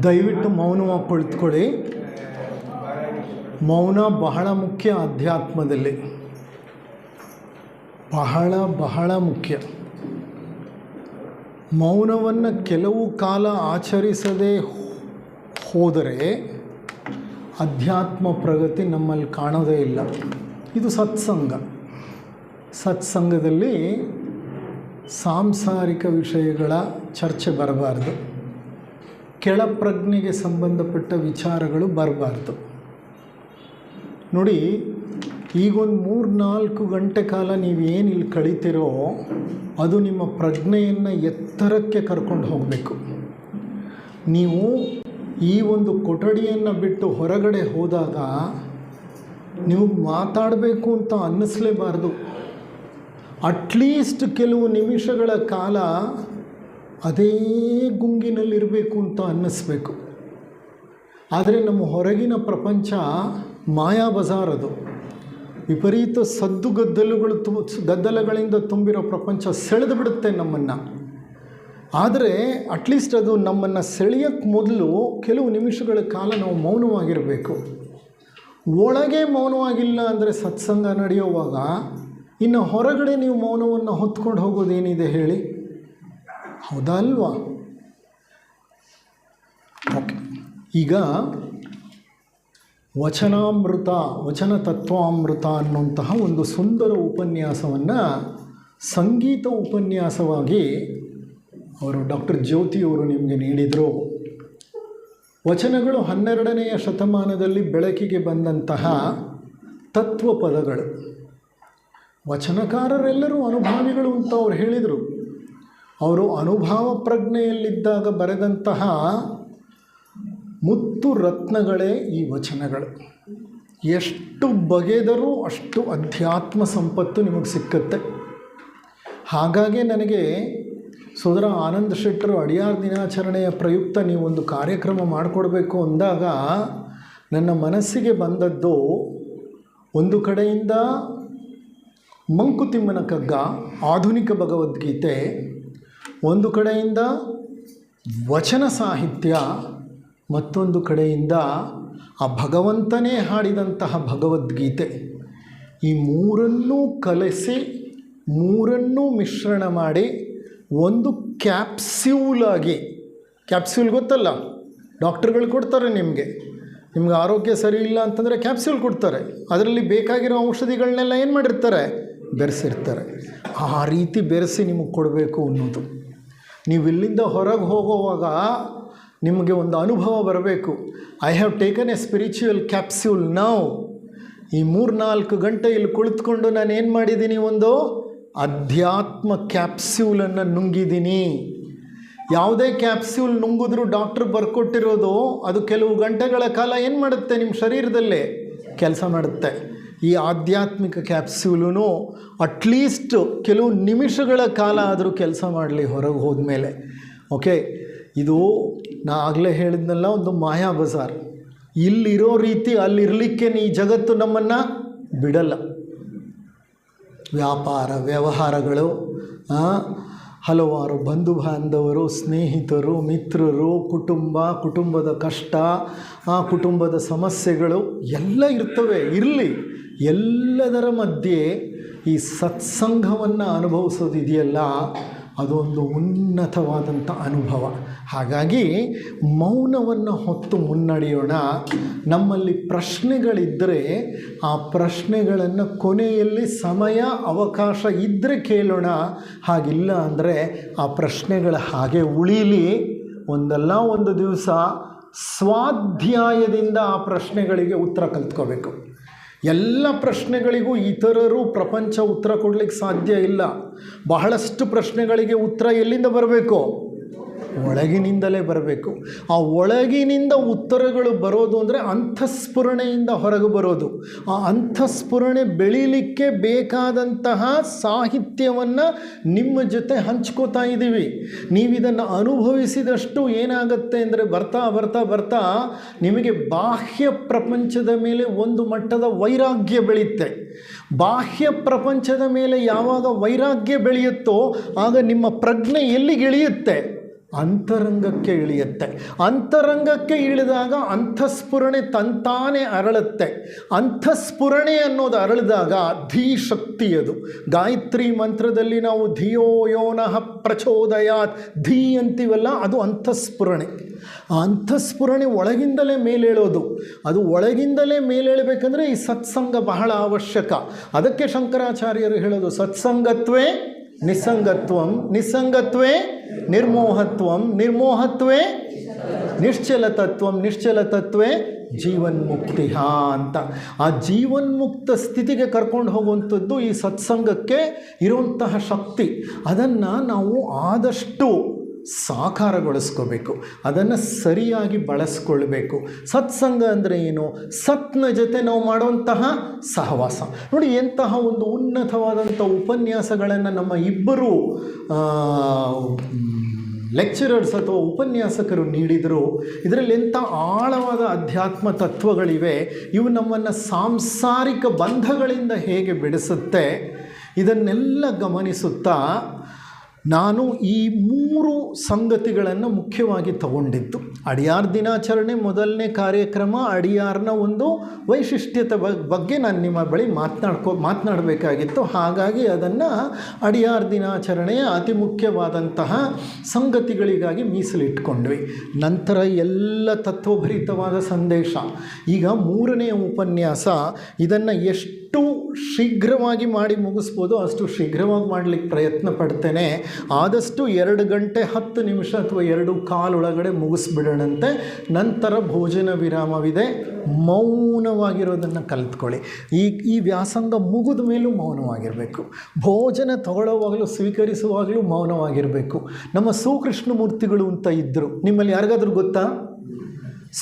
ದಯವಿಟ್ಟು ಮೌನವಾಗಿ ಕುಳಿತುಕೊಳ್ಳಿ. ಮೌನ ಬಹಳ ಮುಖ್ಯ ಅಧ್ಯಾತ್ಮದಲ್ಲಿ, ಬಹಳ ಮುಖ್ಯ. ಮೌನವನ್ನು ಕೆಲವು ಕಾಲ ಆಚರಿಸದೆ ಹೋದರೆ ಅಧ್ಯಾತ್ಮ ಪ್ರಗತಿ ನಮ್ಮಲ್ಲಿ ಕಾಣೋದೇ ಇಲ್ಲ. ಇದು ಸತ್ಸಂಗದಲ್ಲಿ ಸಾಂಸಾರಿಕ ವಿಷಯಗಳ ಚರ್ಚೆ ಬರಬಾರ್ದು, ಕೆಳಪ್ರಜ್ಞೆಗೆ ಸಂಬಂಧಪಟ್ಟ ವಿಚಾರಗಳು ಬರಬಾರ್ದು. ನೋಡಿ, ಈಗೊಂದು 3-4 ಗಂಟೆ ಕಾಲ ನೀವೇನು ಇಲ್ಲಿ ಕಳೀತಿರೋ ಅದು ನಿಮ್ಮ ಪ್ರಜ್ಞೆಯನ್ನು ಎತ್ತರಕ್ಕೆ ಕರ್ಕೊಂಡು ಹೋಗಬೇಕು. ನೀವು ಈ ಒಂದು ಕೊಠಡಿಯನ್ನು ಬಿಟ್ಟು ಹೊರಗಡೆ ಹೋದಾಗ ನಿಮಗೆ ಮಾತಾಡಬೇಕು ಅಂತ ಅನ್ನಿಸ್ಲೇಬಾರ್ದು. ಅಟ್ಲೀಸ್ಟ್ ಕೆಲವು ನಿಮಿಷಗಳ ಕಾಲ ಅದೇ ಗುಂಗಿನಲ್ಲಿರಬೇಕು ಅಂತ ಅನ್ನಿಸ್ಬೇಕು. ಆದರೆ ನಮ್ಮ ಹೊರಗಿನ ಪ್ರಪಂಚ ಮಾಯಾ ಬಜಾರ್, ಅದು ವಿಪರೀತ ಸದ್ದು ಗದ್ದಲಗಳಿಂದ ತುಂಬಿರೋ ಪ್ರಪಂಚ ಸೆಳೆದು ಬಿಡುತ್ತೆ ನಮ್ಮನ್ನು. ಆದರೆ ಅಟ್ಲೀಸ್ಟ್ ಅದು ನಮ್ಮನ್ನು ಸೆಳೆಯೋಕ್ಕೆ ಮೊದಲು ಕೆಲವು ನಿಮಿಷಗಳ ಕಾಲ ನಾವು ಮೌನವಾಗಿರಬೇಕು. ಒಳಗೆ ಮೌನವಾಗಿಲ್ಲ ಅಂದರೆ ಸತ್ಸಂಗ ನಡೆಯುವಾಗ ಇನ್ನು ಹೊರಗಡೆ ನೀವು ಮೌನವನ್ನು ಹೊತ್ಕೊಂಡು ಹೋಗೋದೇನಿದೆ ಹೇಳಿ? ಹೌದಾ ಅಲ್ವಾ? ಓಕೆ, ಈಗ ವಚನಾಮೃತ, ವಚನ ತತ್ವಾಮೃತ ಅನ್ನುವಂತಹ ಒಂದು ಸುಂದರ ಉಪನ್ಯಾಸವನ್ನು ಸಂಗೀತ ಉಪನ್ಯಾಸವಾಗಿ ಅವರು ಡಾಕ್ಟರ್ ಜ್ಯೋತಿಯವರು ನಿಮಗೆ ನೀಡಿದರು. ವಚನಗಳು 12ನೇ ಶತಮಾನದಲ್ಲಿ ಬೆಳಕಿಗೆ ಬಂದಂತಹ ತತ್ವ ಪದಗಳು. ವಚನಕಾರರೆಲ್ಲರೂ ಅನುಭಾವಿಗಳು ಅಂತ ಅವ್ರು ಹೇಳಿದರು. ಅವರು ಅನುಭವ ಪ್ರಜ್ಞೆಯಲ್ಲಿದ್ದಾಗ ಬರೆದಂತಹ ಮುತ್ತು ರತ್ನಗಳೇ ಈ ವಚನಗಳು. ಎಷ್ಟು ಬಗೆದರೂ ಅಷ್ಟು ಅಧ್ಯಾತ್ಮ ಸಂಪತ್ತು ನಿಮಗೆ ಸಿಕ್ಕತ್ತೆ. ಹಾಗಾಗಿ ನನಗೆ ಸೋದರ ಆನಂದ್ ಶೆಟ್ಟರು ಅಡಿಯಾರ್ ದಿನಾಚರಣೆಯ ಪ್ರಯುಕ್ತ ನೀವೊಂದು ಕಾರ್ಯಕ್ರಮ ಮಾಡಿಕೊಡ್ಬೇಕು ಅಂದಾಗ ನನ್ನ ಮನಸ್ಸಿಗೆ ಬಂದದ್ದು, ಒಂದು ಕಡೆಯಿಂದ ಮಂಕುತಿಮ್ಮನ ಕಗ್ಗ, ಆಧುನಿಕ ಭಗವದ್ಗೀತೆ, ಒಂದು ಕಡೆಯಿಂದ ವಚನ ಸಾಹಿತ್ಯ, ಮತ್ತೊಂದು ಕಡೆಯಿಂದ ಆ ಭಗವಂತನೇ ಹಾಡಿದಂತಹ ಭಗವದ್ಗೀತೆ. ಈ ಮೂರನ್ನೂ ಕಲಸಿ, ಮೂರನ್ನೂ ಮಿಶ್ರಣ ಮಾಡಿ ಒಂದು ಕ್ಯಾಪ್ಸ್ಯೂಲಾಗಿ, ಕ್ಯಾಪ್ಸ್ಯೂಲ್ ಗೊತ್ತಲ್ಲ, ಡಾಕ್ಟ್ರುಗಳು ಕೊಡ್ತಾರೆ ನಿಮಗೆ ಆರೋಗ್ಯ ಸರಿ ಇಲ್ಲ ಅಂತಂದರೆ ಕ್ಯಾಪ್ಸ್ಯೂಲ್ ಕೊಡ್ತಾರೆ. ಅದರಲ್ಲಿ ಬೇಕಾಗಿರೋ ಔಷಧಿಗಳನ್ನೆಲ್ಲ ಏನು ಮಾಡಿರ್ತಾರೆ? ಬೆರೆಸಿರ್ತಾರೆ. ಆ ರೀತಿ ಬೆರೆಸಿ ನಿಮಗೆ ಕೊಡಬೇಕು ಅನ್ನೋದು. ನೀವು ಇಲ್ಲಿಂದ ಹೊರಗೆ ಹೋಗುವಾಗ ನಿಮಗೆ ಒಂದು ಅನುಭವ ಬರಬೇಕು. I have taken A spiritual capsule now. ಈ 3-4 ಗಂಟೆ ಇಲ್ಲಿ ಕುಳಿತುಕೊಂಡು ನಾನು ಏನು ಮಾಡಿದ್ದೀನಿ? ಒಂದು ಅಧ್ಯಾತ್ಮ ಕ್ಯಾಪ್ಸ್ಯೂಲನ್ನು ನುಂಗಿದ್ದೀನಿ. ಯಾವುದೇ ಕ್ಯಾಪ್ಸ್ಯೂಲ್ ನುಂಗಿದ್ರೂ ಡಾಕ್ಟ್ರ್ ಬರ್ಕೊಟ್ಟಿರೋದು ಅದು ಕೆಲವು ಗಂಟೆಗಳ ಕಾಲ ಏನು ಮಾಡುತ್ತೆ? ನಿಮ್ಮ ಶರೀರದಲ್ಲೇ ಕೆಲಸ ಮಾಡುತ್ತೆ. ಈ ಆಧ್ಯಾತ್ಮಿಕ ಕ್ಯಾಪ್ಸ್ಯೂಲೂ ಅಟ್ಲೀಸ್ಟ್ ಕೆಲವು ನಿಮಿಷಗಳ ಕಾಲ ಆದರೂ ಕೆಲಸ ಮಾಡಲಿ ಹೊರಗೆ ಹೋದ್ಮೇಲೆ. ಓಕೆ, ಇದು ನಾ ಆಗಲೇ ಹೇಳಿದ್ನಲ್ಲ, ಒಂದು ಮಾಯಾ ಬಜಾರ್. ಇಲ್ಲಿರೋ ರೀತಿ ಅಲ್ಲಿರಲಿಕ್ಕೆ ಈ ಜಗತ್ತು ನಮ್ಮನ್ನು ಬಿಡಲ್ಲ. ವ್ಯಾಪಾರ ವ್ಯವಹಾರಗಳು, ಹಲವಾರು ಬಂಧು ಬಾಂಧವರು, ಸ್ನೇಹಿತರು, ಮಿತ್ರರು, ಕುಟುಂಬದ ಕಷ್ಟ, ಆ ಕುಟುಂಬದ ಸಮಸ್ಯೆಗಳು ಎಲ್ಲ ಇರ್ತವೆ. ಇರಲಿ, ಎಲ್ಲದರ ಮಧ್ಯೆ ಈ ಸತ್ಸಂಗವನ್ನು ಅನುಭವಿಸೋದಿದೆಯಲ್ಲ, ಅದೊಂದು ಉನ್ನತವಾದಂಥ ಅನುಭವ. ಹಾಗಾಗಿ ಮೌನವನ್ನು ಹೊತ್ತು ಮುನ್ನಡೆಯೋಣ. ನಮ್ಮಲ್ಲಿ ಪ್ರಶ್ನೆಗಳಿದ್ದರೆ ಆ ಪ್ರಶ್ನೆಗಳನ್ನು ಕೊನೆಯಲ್ಲಿ ಸಮಯ ಅವಕಾಶ ಇದ್ದರೆ ಕೇಳೋಣ. ಹಾಗಿಲ್ಲ ಅಂದರೆ ಆ ಪ್ರಶ್ನೆಗಳ ಹಾಗೆ ಉಳೀಲಿ. ಒಂದಲ್ಲ ಒಂದು ದಿವಸ ಸ್ವಾಧ್ಯಾಯದಿಂದ ಆ ಪ್ರಶ್ನೆಗಳಿಗೆ ಉತ್ತರ ಕಲ್ತ್ಕೋಬೇಕು. ಎಲ್ಲ ಪ್ರಶ್ನೆಗಳಿಗೂ ಇತರರು ಪ್ರಪಂಚ ಉತ್ತರ ಕೊಡಲಿಕ್ಕೆ ಸಾಧ್ಯ ಇಲ್ಲ. ಬಹಳಷ್ಟು ಪ್ರಶ್ನೆಗಳಿಗೆ ಉತ್ತರ ಎಲ್ಲಿಂದ ಬರಬೇಕು? ಒಳಗಿನಿಂದಲೇ ಬರಬೇಕು. ಆ ಒಳಗಿನಿಂದ ಉತ್ತರಗಳು ಬರೋದು ಅಂದರೆ ಅಂತಃಸ್ಫುರಣೆಯಿಂದ ಹೊರಗೆ ಬರೋದು. ಆ ಅಂತಃಸ್ಫುರಣೆ ಬೆಳೀಲಿಕ್ಕೆ ಬೇಕಾದಂತಹ ಸಾಹಿತ್ಯವನ್ನು ನಿಮ್ಮ ಜೊತೆ ಹಂಚ್ಕೋತಾ ಇದ್ದೀವಿ. ನೀವಿದನ್ನು ಅನುಭವಿಸಿದಷ್ಟು ಏನಾಗುತ್ತೆ ಅಂದರೆ ಬರ್ತಾ ಬರ್ತಾ ಬರ್ತಾ ನಿಮಗೆ ಬಾಹ್ಯ ಪ್ರಪಂಚದ ಮೇಲೆ ಒಂದು ಮಟ್ಟದ ವೈರಾಗ್ಯ ಬೆಳೆಯುತ್ತೆ. ಬಾಹ್ಯ ಪ್ರಪಂಚದ ಮೇಲೆ ಯಾವಾಗ ವೈರಾಗ್ಯ ಬೆಳೆಯುತ್ತೋ ಆಗ ನಿಮ್ಮ ಪ್ರಜ್ಞೆ ಎಲ್ಲಿಗೆ ಇಳಿಯುತ್ತೆ? ಅಂತರಂಗಕ್ಕೆ ಇಳಿಯುತ್ತೆ. ಅಂತರಂಗಕ್ಕೆ ಇಳಿದಾಗ ಅಂತಃಸ್ಫುರಣೆ ತಂತಾನೇ ಅರಳುತ್ತೆ. ಅಂತಃಸ್ಫುರಣೆ ಅನ್ನೋದು ಅರಳಿದಾಗ ಧೀ ಶಕ್ತಿ, ಅದು ಗಾಯತ್ರಿ ಮಂತ್ರದಲ್ಲಿ ನಾವು ಧಿಯೋ ಯೋನಃ ಪ್ರಚೋದಯಾತ್ ಧೀ ಅಂತೀವಲ್ಲ, ಅದು ಅಂತಃಸ್ಫುರಣೆ. ಆ ಅಂತಃಸ್ಫುರಣೆ ಒಳಗಿಂದಲೇ ಮೇಲೇಳೋದು. ಅದು ಒಳಗಿಂದಲೇ ಮೇಲೇಳಬೇಕಂದ್ರೆ ಈ ಸತ್ಸಂಗ ಬಹಳ ಅವಶ್ಯಕ. ಅದಕ್ಕೆ ಶಂಕರಾಚಾರ್ಯರು ಹೇಳೋದು ಸತ್ಸಂಗತ್ವೇ ನಿಸ್ಸಂಗತ್ವಂ, ನಿಸ್ಸಂಗತ್ವೇ ನಿರ್ಮೋಹತ್ವಂ, ನಿರ್ಮೋಹತ್ವೇ ನಿಶ್ಚಲತತ್ವಂ, ನಿಶ್ಚಲತತ್ವೇ ಜೀವನ್ಮುಕ್ತಿ ಅಂತ. ಆ ಜೀವನ್ಮುಕ್ತ ಸ್ಥಿತಿಗೆ ಕರ್ಕೊಂಡು ಹೋಗುವಂಥದ್ದು ಈ ಸತ್ಸಂಗಕ್ಕೆ ಇರುವಂತಹ ಶಕ್ತಿ. ಅದನ್ನು ನಾವು ಆದಷ್ಟು ಸಾಕಾರಗೊಳಿಸ್ಕೋಬೇಕು, ಅದನ್ನು ಸರಿಯಾಗಿ ಬಳಸ್ಕೊಳ್ಬೇಕು. ಸತ್ಸಂಗ ಅಂದರೆ ಏನು? ಸತ್ನ ಜೊತೆ ನಾವು ಮಾಡುವಂತಹ ಸಹವಾಸ. ನೋಡಿ, ಎಂತಹ ಒಂದು ಉನ್ನತವಾದಂಥ ಉಪನ್ಯಾಸಗಳನ್ನು ನಮ್ಮ ಇಬ್ಬರು ಲೆಕ್ಚರರ್ಸ್ ಅಥವಾ ಉಪನ್ಯಾಸಕರು ನೀಡಿದರು. ಇದರಲ್ಲಿ ಎಂಥ ಆಳವಾದ ಅಧ್ಯಾತ್ಮ ತತ್ವಗಳಿವೆ. ಇವು ನಮ್ಮನ್ನು ಸಾಂಸಾರಿಕ ಬಂಧಗಳಿಂದ ಹೇಗೆ ಬಿಡಿಸುತ್ತೆ, ಇದನ್ನೆಲ್ಲ ಗಮನಿಸುತ್ತಾ ನಾನು ಈ 3 ಸಂಗತಿಗಳನ್ನು ಮುಖ್ಯವಾಗಿ ತಗೊಂಡಿದ್ದು. ಅಡಿಯಾರ್ ದಿನಾಚರಣೆ ಮೊದಲನೇ ಕಾರ್ಯಕ್ರಮ, ಅಡಿಯಾರ್ನ ಒಂದು ವೈಶಿಷ್ಟ್ಯತೆ ಬಗ್ಗೆ ನಾನು ನಿಮ್ಮ ಬಳಿ ಮಾತನಾಡಬೇಕಾಗಿತ್ತು. ಹಾಗಾಗಿ ಅದನ್ನು ಅಡಿಯಾರ್ ದಿನಾಚರಣೆಯ ಅತಿ ಮುಖ್ಯವಾದಂತಹ ಸಂಗತಿಗಳಿಗಾಗಿ ಮೀಸಲಿಟ್ಕೊಂಡ್ವಿ. ನಂತರ ಎಲ್ಲ ತತ್ವಭರಿತವಾದ ಸಂದೇಶ. ಈಗ 3ನೇ ಉಪನ್ಯಾಸ, ಇದನ್ನು ಎಷ್ಟು ಶೀಘ್ರವಾಗಿ ಮಾಡಿ ಮುಗಿಸ್ಬೋದು ಅಷ್ಟು ಶೀಘ್ರವಾಗಿ ಮಾಡಲಿಕ್ಕೆ ಪ್ರಯತ್ನ ಪಡ್ತೇನೆ. ಆದಷ್ಟು 2 ಗಂಟೆ 10 ನಿಮಿಷ ಅಥವಾ 2:15 ಒಳಗಡೆ ಮುಗಿಸ್ಬಿಡೋಣಂತೆ. ನಂತರ ಭೋಜನ ವಿರಾಮವಿದೆ. ಮೌನವಾಗಿರೋದನ್ನು ಕಲಿತ್ಕೊಳ್ಳಿ. ಈ ವ್ಯಾಸಂಗ ಮುಗಿದ ಮೇಲೂ ಮೌನವಾಗಿರಬೇಕು. ಭೋಜನ ತಗೊಳ್ಳೋವಾಗಲೂ ಸ್ವೀಕರಿಸುವಾಗಲೂ ಮೌನವಾಗಿರಬೇಕು. ನಮ್ಮ ಸುಕೃಷ್ಣಮೂರ್ತಿಗಳು ಅಂತ ಇದ್ದರು. ನಿಮ್ಮಲ್ಲಿ ಯಾರಿಗಾದ್ರೂ ಗೊತ್ತಾ?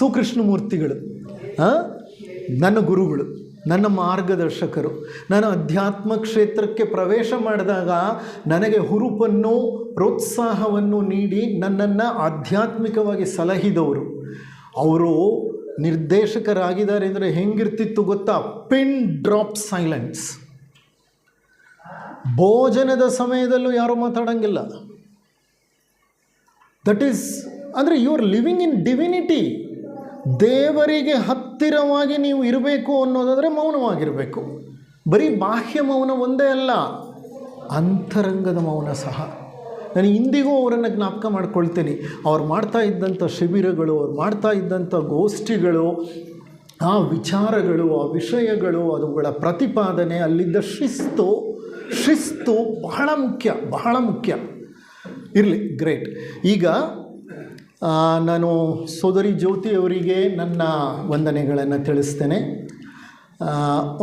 ಸುಕೃಷ್ಣಮೂರ್ತಿಗಳು ನನ್ನ ಗುರುಗಳು, ನನ್ನ ಮಾರ್ಗದರ್ಶಕರು. ನಾನು ಅಧ್ಯಾತ್ಮ ಕ್ಷೇತ್ರಕ್ಕೆ ಪ್ರವೇಶ ಮಾಡಿದಾಗ ನನಗೆ ಹುರುಪನ್ನು ಪ್ರೋತ್ಸಾಹವನ್ನು ನೀಡಿ ನನ್ನನ್ನು ಆಧ್ಯಾತ್ಮಿಕವಾಗಿ ಸಲಹಿದವರು. ಅವರು ನಿರ್ದೇಶಕರಾಗಿದ್ದಾರೆ ಅಂದರೆ ಹೆಂಗಿರ್ತಿತ್ತು ಗೊತ್ತಾ? Pin drop silence. ಭೋಜನದ ಸಮಯದಲ್ಲೂ ಯಾರೂ ಮಾತಾಡೋಂಗಿಲ್ಲ. ದಟ್ ಈಸ್ ಅಂದರೆ you are living in divinity. ದೇವರಿಗೆ ಹತ್ತಿರವಾಗಿ ನೀವು ಇರಬೇಕು ಅನ್ನೋದಾದರೆ ಮೌನವಾಗಿರಬೇಕು. ಬರೀ ಬಾಹ್ಯ ಮೌನ ಒಂದೇ ಅಲ್ಲ, ಅಂತರಂಗದ ಮೌನ ಸಹ. ನಾನು ಇಂದಿಗೂ ಅವರನ್ನು ಜ್ಞಾಪಕ ಮಾಡ್ಕೊಳ್ತೀನಿ. ಅವ್ರು ಮಾಡ್ತಾ ಇದ್ದಂಥ ಶಿಬಿರಗಳು, ಅವ್ರು ಮಾಡ್ತಾ ಇದ್ದಂಥ ಗೋಷ್ಠಿಗಳು, ಆ ವಿಚಾರಗಳು, ಆ ವಿಷಯಗಳು, ಅವುಗಳ ಪ್ರತಿಪಾದನೆ, ಅಲ್ಲಿದ್ದ ಶಿಸ್ತು ಬಹಳ ಮುಖ್ಯ, ಬಹಳ ಮುಖ್ಯ. ಇರಲಿ, ಗ್ರೇಟ್. ಈಗ ನಾನು ಸೋದರಿ ಜ್ಯೋತಿ ಅವರಿಗೆ ನನ್ನ ವಂದನೆಗಳನ್ನು ತಿಳಿಸ್ತೇನೆ.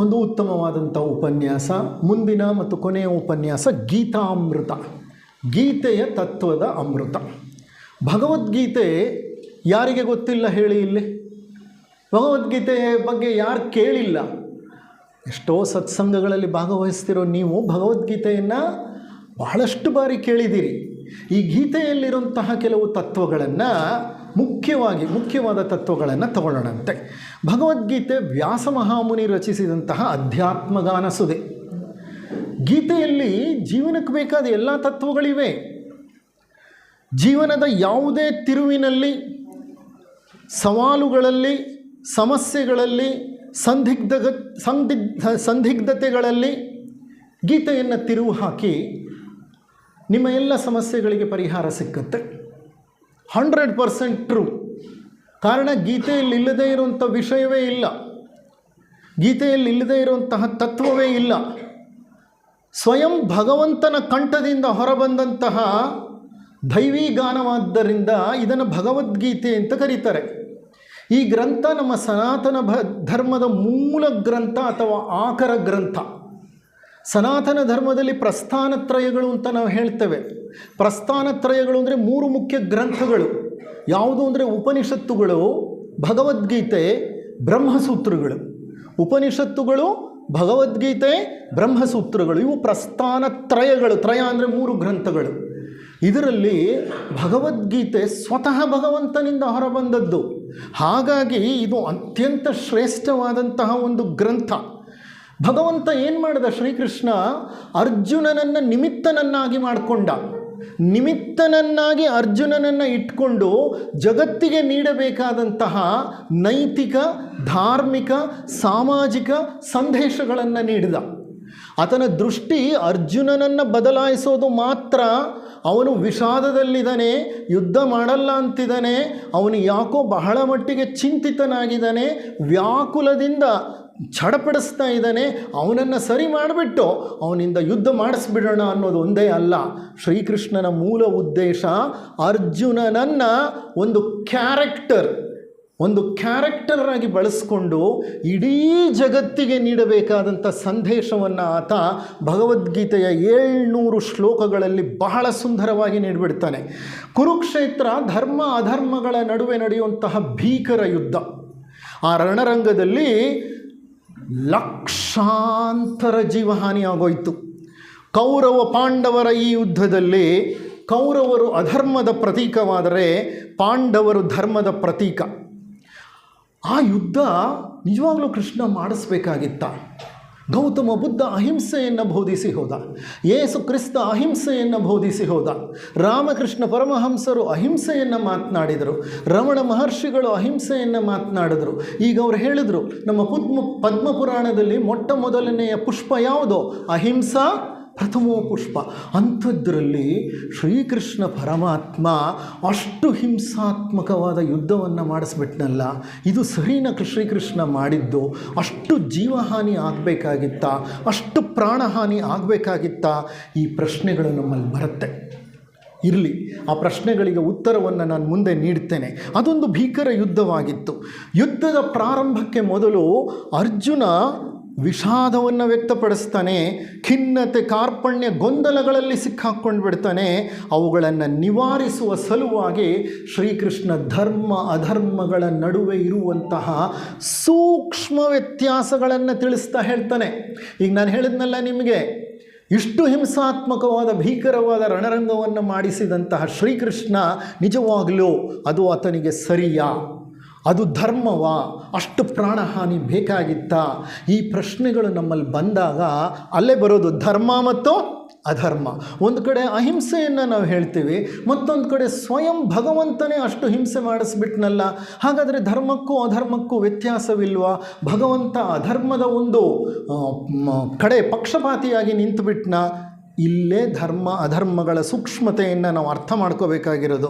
ಒಂದು ಉತ್ತಮವಾದಂಥ ಉಪನ್ಯಾಸ. ಮುಂದಿನ ಮತ್ತು ಕೊನೆಯ ಉಪನ್ಯಾಸ ಗೀತಾಮೃತ, ಗೀತೆಯ ತತ್ವದ ಅಮೃತ. ಭಗವದ್ಗೀತೆ ಯಾರಿಗೆ ಗೊತ್ತಿಲ್ಲ ಹೇಳಿ ಇಲ್ಲಿ? ಭಗವದ್ಗೀತೆಯ ಬಗ್ಗೆ ಯಾರು ಕೇಳಿಲ್ಲ? ಎಷ್ಟೋ ಸತ್ಸಂಗಗಳಲ್ಲಿ ಭಾಗವಹಿಸ್ತಿರೋ ನೀವು ಭಗವದ್ಗೀತೆಯನ್ನು ಬಹಳಷ್ಟು ಬಾರಿ ಕೇಳಿದ್ದೀರಿ. ಈ ಗೀತೆಯಲ್ಲಿರುವಂತಹ ಕೆಲವು ತತ್ವಗಳನ್ನು ಮುಖ್ಯವಾದ ತತ್ವಗಳನ್ನು ತಗೊಳ್ಳೋಣಂತೆ. ಭಗವದ್ಗೀತೆ ವ್ಯಾಸ ಮಹಾಮುನಿ ರಚಿಸಿದಂತಹ ಅಧ್ಯಾತ್ಮಗಾನ ಸುದೆ. ಗೀತೆಯಲ್ಲಿ ಜೀವನಕ್ಕೆ ಬೇಕಾದ ಎಲ್ಲ ತತ್ವಗಳಿವೆ. ಜೀವನದ ಯಾವುದೇ ತಿರುವಿನಲ್ಲಿ, ಸವಾಲುಗಳಲ್ಲಿ, ಸಮಸ್ಯೆಗಳಲ್ಲಿ, ಸಂದಿಗ್ಧತೆಗಳಲ್ಲಿ ಗೀತೆಯನ್ನು ತಿರುವು ಹಾಕಿ ನಿಮ್ಮ ಎಲ್ಲ ಸಮಸ್ಯೆಗಳಿಗೆ ಪರಿಹಾರ ಸಿಕ್ಕುತ್ತೆ. 100% ಟ್ರೂ. ಕಾರಣ ಗೀತೆಯಲ್ಲಿ ಇಲ್ಲದೇ ಇರುವಂಥ ವಿಷಯವೇ ಇಲ್ಲ, ಗೀತೆಯಲ್ಲಿ ಇಲ್ಲದೇ ಇರುವಂತಹ ತತ್ವವೇ ಇಲ್ಲ. ಸ್ವಯಂ ಭಗವಂತನ ಕಂಠದಿಂದ ಹೊರಬಂದಂತಹ ದೈವೀ ಗಾನವಾದ್ದರಿಂದ ಇದನ್ನು ಭಗವದ್ಗೀತೆ ಅಂತ ಕರೀತಾರೆ. ಈ ಗ್ರಂಥ ನಮ್ಮ ಸನಾತನ ಧರ್ಮದ ಮೂಲ ಗ್ರಂಥ ಅಥವಾ ಆಕರ ಗ್ರಂಥ. ಸನಾತನ ಧರ್ಮದಲ್ಲಿ ಪ್ರಸ್ಥಾನತ್ರಯಗಳು ಅಂತ ನಾವು ಹೇಳ್ತೇವೆ. ಪ್ರಸ್ಥಾನತ್ರಯಗಳು ಅಂದರೆ 3 ಮುಖ್ಯ ಗ್ರಂಥಗಳು. ಯಾವುದು ಅಂದರೆ ಉಪನಿಷತ್ತುಗಳು, ಭಗವದ್ಗೀತೆ, ಬ್ರಹ್ಮಸೂತ್ರಗಳು. ಉಪನಿಷತ್ತುಗಳು, ಭಗವದ್ಗೀತೆ, ಬ್ರಹ್ಮಸೂತ್ರಗಳು ಇವು ಪ್ರಸ್ಥಾನತ್ರಯಗಳು. ತ್ರಯ ಅಂದರೆ 3 ಗ್ರಂಥಗಳು. ಇದರಲ್ಲಿ ಭಗವದ್ಗೀತೆ ಸ್ವತಃ ಭಗವಂತನಿಂದ ಹೊರಬಂದದ್ದು. ಹಾಗಾಗಿ ಇದು ಅತ್ಯಂತ ಶ್ರೇಷ್ಠವಾದಂತಹ ಒಂದು ಗ್ರಂಥ. ಭಗವಂತ ಏನು ಮಾಡಿದ? ಶ್ರೀಕೃಷ್ಣ ಅರ್ಜುನನನ್ನು ನಿಮಿತ್ತನನ್ನಾಗಿ ಮಾಡಿಕೊಂಡ. ನಿಮಿತ್ತನನ್ನಾಗಿ ಅರ್ಜುನನನ್ನು ಇಟ್ಕೊಂಡು ಜಗತ್ತಿಗೆ ನೀಡಬೇಕಾದಂತಹ ನೈತಿಕ, ಧಾರ್ಮಿಕ, ಸಾಮಾಜಿಕ ಸಂದೇಶಗಳನ್ನು ನೀಡಿದ. ಆತನ ದೃಷ್ಟಿ ಅರ್ಜುನನನ್ನು ಬದಲಾಯಿಸೋದು ಮಾತ್ರ. ಅವನು ವಿಷಾದದಲ್ಲಿದ್ದಾನೆ, ಯುದ್ಧ ಮಾಡಲ್ಲ ಅಂತಿದ್ದಾನೆ, ಅವನು ಯಾಕೋ ಬಹಳ ಮಟ್ಟಿಗೆ ಚಿಂತಿತನಾಗಿದ್ದಾನೆ, ವ್ಯಾಕುಲದಿಂದ ಚಡಪಡಿಸ್ತಾ ಇದ್ದಾನೆ, ಅವನನ್ನು ಸರಿ ಮಾಡಿಬಿಟ್ಟು ಅವನಿಂದ ಯುದ್ಧ ಮಾಡಿಸ್ಬಿಡೋಣ ಅನ್ನೋದು ಒಂದೇ ಅಲ್ಲ. ಶ್ರೀಕೃಷ್ಣನ ಮೂಲ ಉದ್ದೇಶ ಅರ್ಜುನನನ್ನು ಒಂದು ಕ್ಯಾರೆಕ್ಟರ್ ಆಗಿ ಬಳಸ್ಕೊಂಡು ಇಡೀ ಜಗತ್ತಿಗೆ ನೀಡಬೇಕಾದಂಥ ಸಂದೇಶವನ್ನು ಆತ ಭಗವದ್ಗೀತೆಯ 700 ಶ್ಲೋಕಗಳಲ್ಲಿ ಬಹಳ ಸುಂದರವಾಗಿ ನೀಡಿಬಿಡ್ತಾನೆ. ಕುರುಕ್ಷೇತ್ರ ಧರ್ಮ ಅಧರ್ಮಗಳ ನಡುವೆ ನಡೆಯುವಂತಹ ಭೀಕರ ಯುದ್ಧ. ಆ ರಣರಂಗದಲ್ಲಿ ಲಕ್ಷಾಂತರ ಜೀವಹಾನಿ ಆಗೋಯಿತು. ಕೌರವ ಪಾಂಡವರ ಈ ಯುದ್ಧದಲ್ಲಿ ಕೌರವರು ಅಧರ್ಮದ ಪ್ರತೀಕವಾದರೆ ಪಾಂಡವರು ಧರ್ಮದ ಪ್ರತೀಕ. ಆ ಯುದ್ಧ ನಿಜವಾಗ್ಲೂ ಕೃಷ್ಣ ಮಾಡಿಸ್ಬೇಕಾಗಿತ್ತ. ಗೌತಮ ಬುದ್ಧ ಅಹಿಂಸೆಯನ್ನು ಬೋಧಿಸಿ ಹೋದ, ಯೇಸು ಕ್ರಿಸ್ತ ಅಹಿಂಸೆಯನ್ನು ಬೋಧಿಸಿ ಹೋದ, ರಾಮಕೃಷ್ಣ ಪರಮಹಂಸರು ಅಹಿಂಸೆಯನ್ನು ಮಾತನಾಡಿದರು, ರಮಣ ಮಹರ್ಷಿಗಳು ಅಹಿಂಸೆಯನ್ನು ಮಾತನಾಡಿದರು. ಈಗ ಅವರು ಹೇಳಿದರು, ನಮ್ಮ ಪದ್ಮಪುರಾಣದಲ್ಲಿ ಮೊಟ್ಟ ಮೊದಲನೆಯ ಪುಷ್ಪ ಯಾವುದೋ? ಅಹಿಂಸಾ ಪ್ರಥಮೋ ಪುಷ್ಪ. ಅಂಥದ್ರಲ್ಲಿ ಶ್ರೀಕೃಷ್ಣ ಪರಮಾತ್ಮ ಅಷ್ಟು ಹಿಂಸಾತ್ಮಕವಾದ ಯುದ್ಧವನ್ನು ಮಾಡಿಸ್ಬಿಟ್ನಲ್ಲ, ಇದು ಸರಿನಾ ಶ್ರೀಕೃಷ್ಣ ಮಾಡಿದ್ದು? ಅಷ್ಟು ಜೀವಹಾನಿ ಆಗಬೇಕಾಗಿತ್ತ? ಅಷ್ಟು ಪ್ರಾಣಹಾನಿ ಆಗಬೇಕಾಗಿತ್ತ? ಈ ಪ್ರಶ್ನೆಗಳು ನಮ್ಮಲ್ಲಿ ಬರುತ್ತೆ. ಇರಲಿ, ಆ ಪ್ರಶ್ನೆಗಳಿಗೆ ಉತ್ತರವನ್ನು ನಾನು ಮುಂದೆ ನೀಡ್ತೇನೆ. ಅದೊಂದು ಭೀಕರ ಯುದ್ಧವಾಗಿತ್ತು. ಯುದ್ಧದ ಪ್ರಾರಂಭಕ್ಕೆ ಮೊದಲು ಅರ್ಜುನ ವಿಷಾದವನ್ನು ವ್ಯಕ್ತಪಡಿಸ್ತಾನೆ. ಖಿನ್ನತೆ, ಕಾರ್ಪಣ್ಯ, ಗೊಂದಲಗಳಲ್ಲಿ ಸಿಕ್ಕಾಕ್ಕೊಂಡು ಬಿಡ್ತಾನೆ. ಅವುಗಳನ್ನು ನಿವಾರಿಸುವ ಸಲುವಾಗಿ ಶ್ರೀಕೃಷ್ಣ ಧರ್ಮ ಅಧರ್ಮಗಳ ನಡುವೆ ಇರುವಂತಹ ಸೂಕ್ಷ್ಮ ವ್ಯತ್ಯಾಸಗಳನ್ನು ತಿಳಿಸ್ತಾ ಹೇಳ್ತಾನೆ. ಈಗ ನಾನು ಹೇಳಿದ್ನಲ್ಲ ನಿಮಗೆ, ಇಷ್ಟು ಹಿಂಸಾತ್ಮಕವಾದ ಭೀಕರವಾದ ರಣರಂಗವನ್ನು ಮಾಡಿಸಿದಂತಹ ಶ್ರೀಕೃಷ್ಣ ನಿಜವಾಗಲೂ ಅದು ಆತನಿಗೆ ಸರಿಯಾ? ಅದು ಧರ್ಮವಾ? ಅಷ್ಟು ಪ್ರಾಣಹಾನಿ ಬೇಕಾಗಿತ್ತಾ? ಈ ಪ್ರಶ್ನೆಗಳು ನಮ್ಮಲ್ಲಿ ಬಂದಾಗ ಅಲ್ಲೇ ಬರೋದು ಧರ್ಮ ಮತ್ತು ಅಧರ್ಮ. ಒಂದು ಕಡೆ ಅಹಿಂಸೆಯನ್ನು ನಾವು ಹೇಳ್ತೀವಿ, ಮತ್ತೊಂದು ಕಡೆ ಸ್ವಯಂ ಭಗವಂತನೇ ಅಷ್ಟು ಹಿಂಸೆ ಮಾಡಿಸ್ಬಿಟ್ನಲ್ಲ. ಹಾಗಾದರೆ ಧರ್ಮಕ್ಕೂ ಅಧರ್ಮಕ್ಕೂ ವ್ಯತ್ಯಾಸವಿಲ್ವಾ? ಭಗವಂತ ಅಧರ್ಮದ ಒಂದು ಕಡೆ ಪಕ್ಷಪಾತಿಯಾಗಿ ನಿಂತುಬಿಟ್ನ? ಇಲ್ಲೇ ಧರ್ಮ ಅಧರ್ಮಗಳ ಸೂಕ್ಷ್ಮತೆಯನ್ನು ನಾವು ಅರ್ಥ ಮಾಡ್ಕೋಬೇಕಾಗಿರೋದು.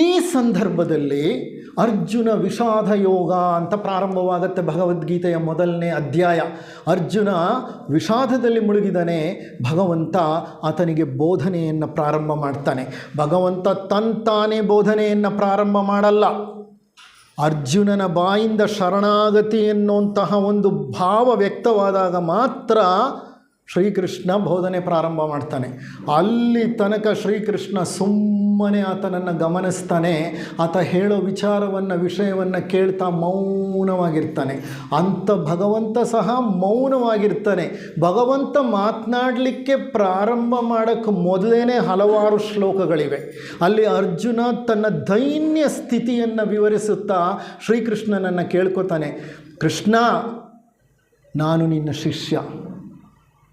ಈ ಸಂದರ್ಭದಲ್ಲಿ ಅರ್ಜುನ ವಿಷಾದ ಯೋಗ ಅಂತ ಪ್ರಾರಂಭವಾಗುತ್ತೆ ಭಗವದ್ಗೀತೆಯ ಮೊದಲನೇ ಅಧ್ಯಾಯ. ಅರ್ಜುನ ವಿಷಾದದಲ್ಲಿ ಮುಳುಗಿದಾನೆ. ಭಗವಂತ ಆತನಿಗೆ ಬೋಧನೆಯನ್ನು ಪ್ರಾರಂಭ ಮಾಡ್ತಾನೆ. ಭಗವಂತ ತಂತಾನೇ ಬೋಧನೆಯನ್ನು ಪ್ರಾರಂಭ ಮಾಡಲ್ಲ. ಅರ್ಜುನನ ಬಾಯಿಂದ ಶರಣಾಗತಿ ಎನ್ನುವಂತಹ ಒಂದು ಭಾವ ವ್ಯಕ್ತವಾದಾಗ ಮಾತ್ರ ಶ್ರೀಕೃಷ್ಣ ಬೋಧನೆ ಪ್ರಾರಂಭ ಮಾಡ್ತಾನೆ. ಅಲ್ಲಿ ತನಕ ಶ್ರೀಕೃಷ್ಣ ಸುಮ್ಮನೆ ಆತನನ್ನು ಗಮನಿಸ್ತಾನೆ. ಆತ ಹೇಳೋ ವಿಷಯವನ್ನು ಕೇಳ್ತಾ ಮೌನವಾಗಿರ್ತಾನೆ. ಅಂಥ ಭಗವಂತ ಸಹ ಮೌನವಾಗಿರ್ತಾನೆ. ಭಗವಂತ ಮಾತನಾಡಲಿಕ್ಕೆ ಪ್ರಾರಂಭ ಮಾಡೋಕ್ಕೆ ಮೊದಲೇ ಹಲವಾರು ಶ್ಲೋಕಗಳಿವೆ. ಅಲ್ಲಿ ಅರ್ಜುನ ತನ್ನ ದೈನ್ಯ ಸ್ಥಿತಿಯನ್ನು ವಿವರಿಸುತ್ತಾ ಶ್ರೀಕೃಷ್ಣನನ್ನು ಕೇಳ್ಕೊತಾನೆ, ಕೃಷ್ಣ, ನಾನು ನಿನ್ನ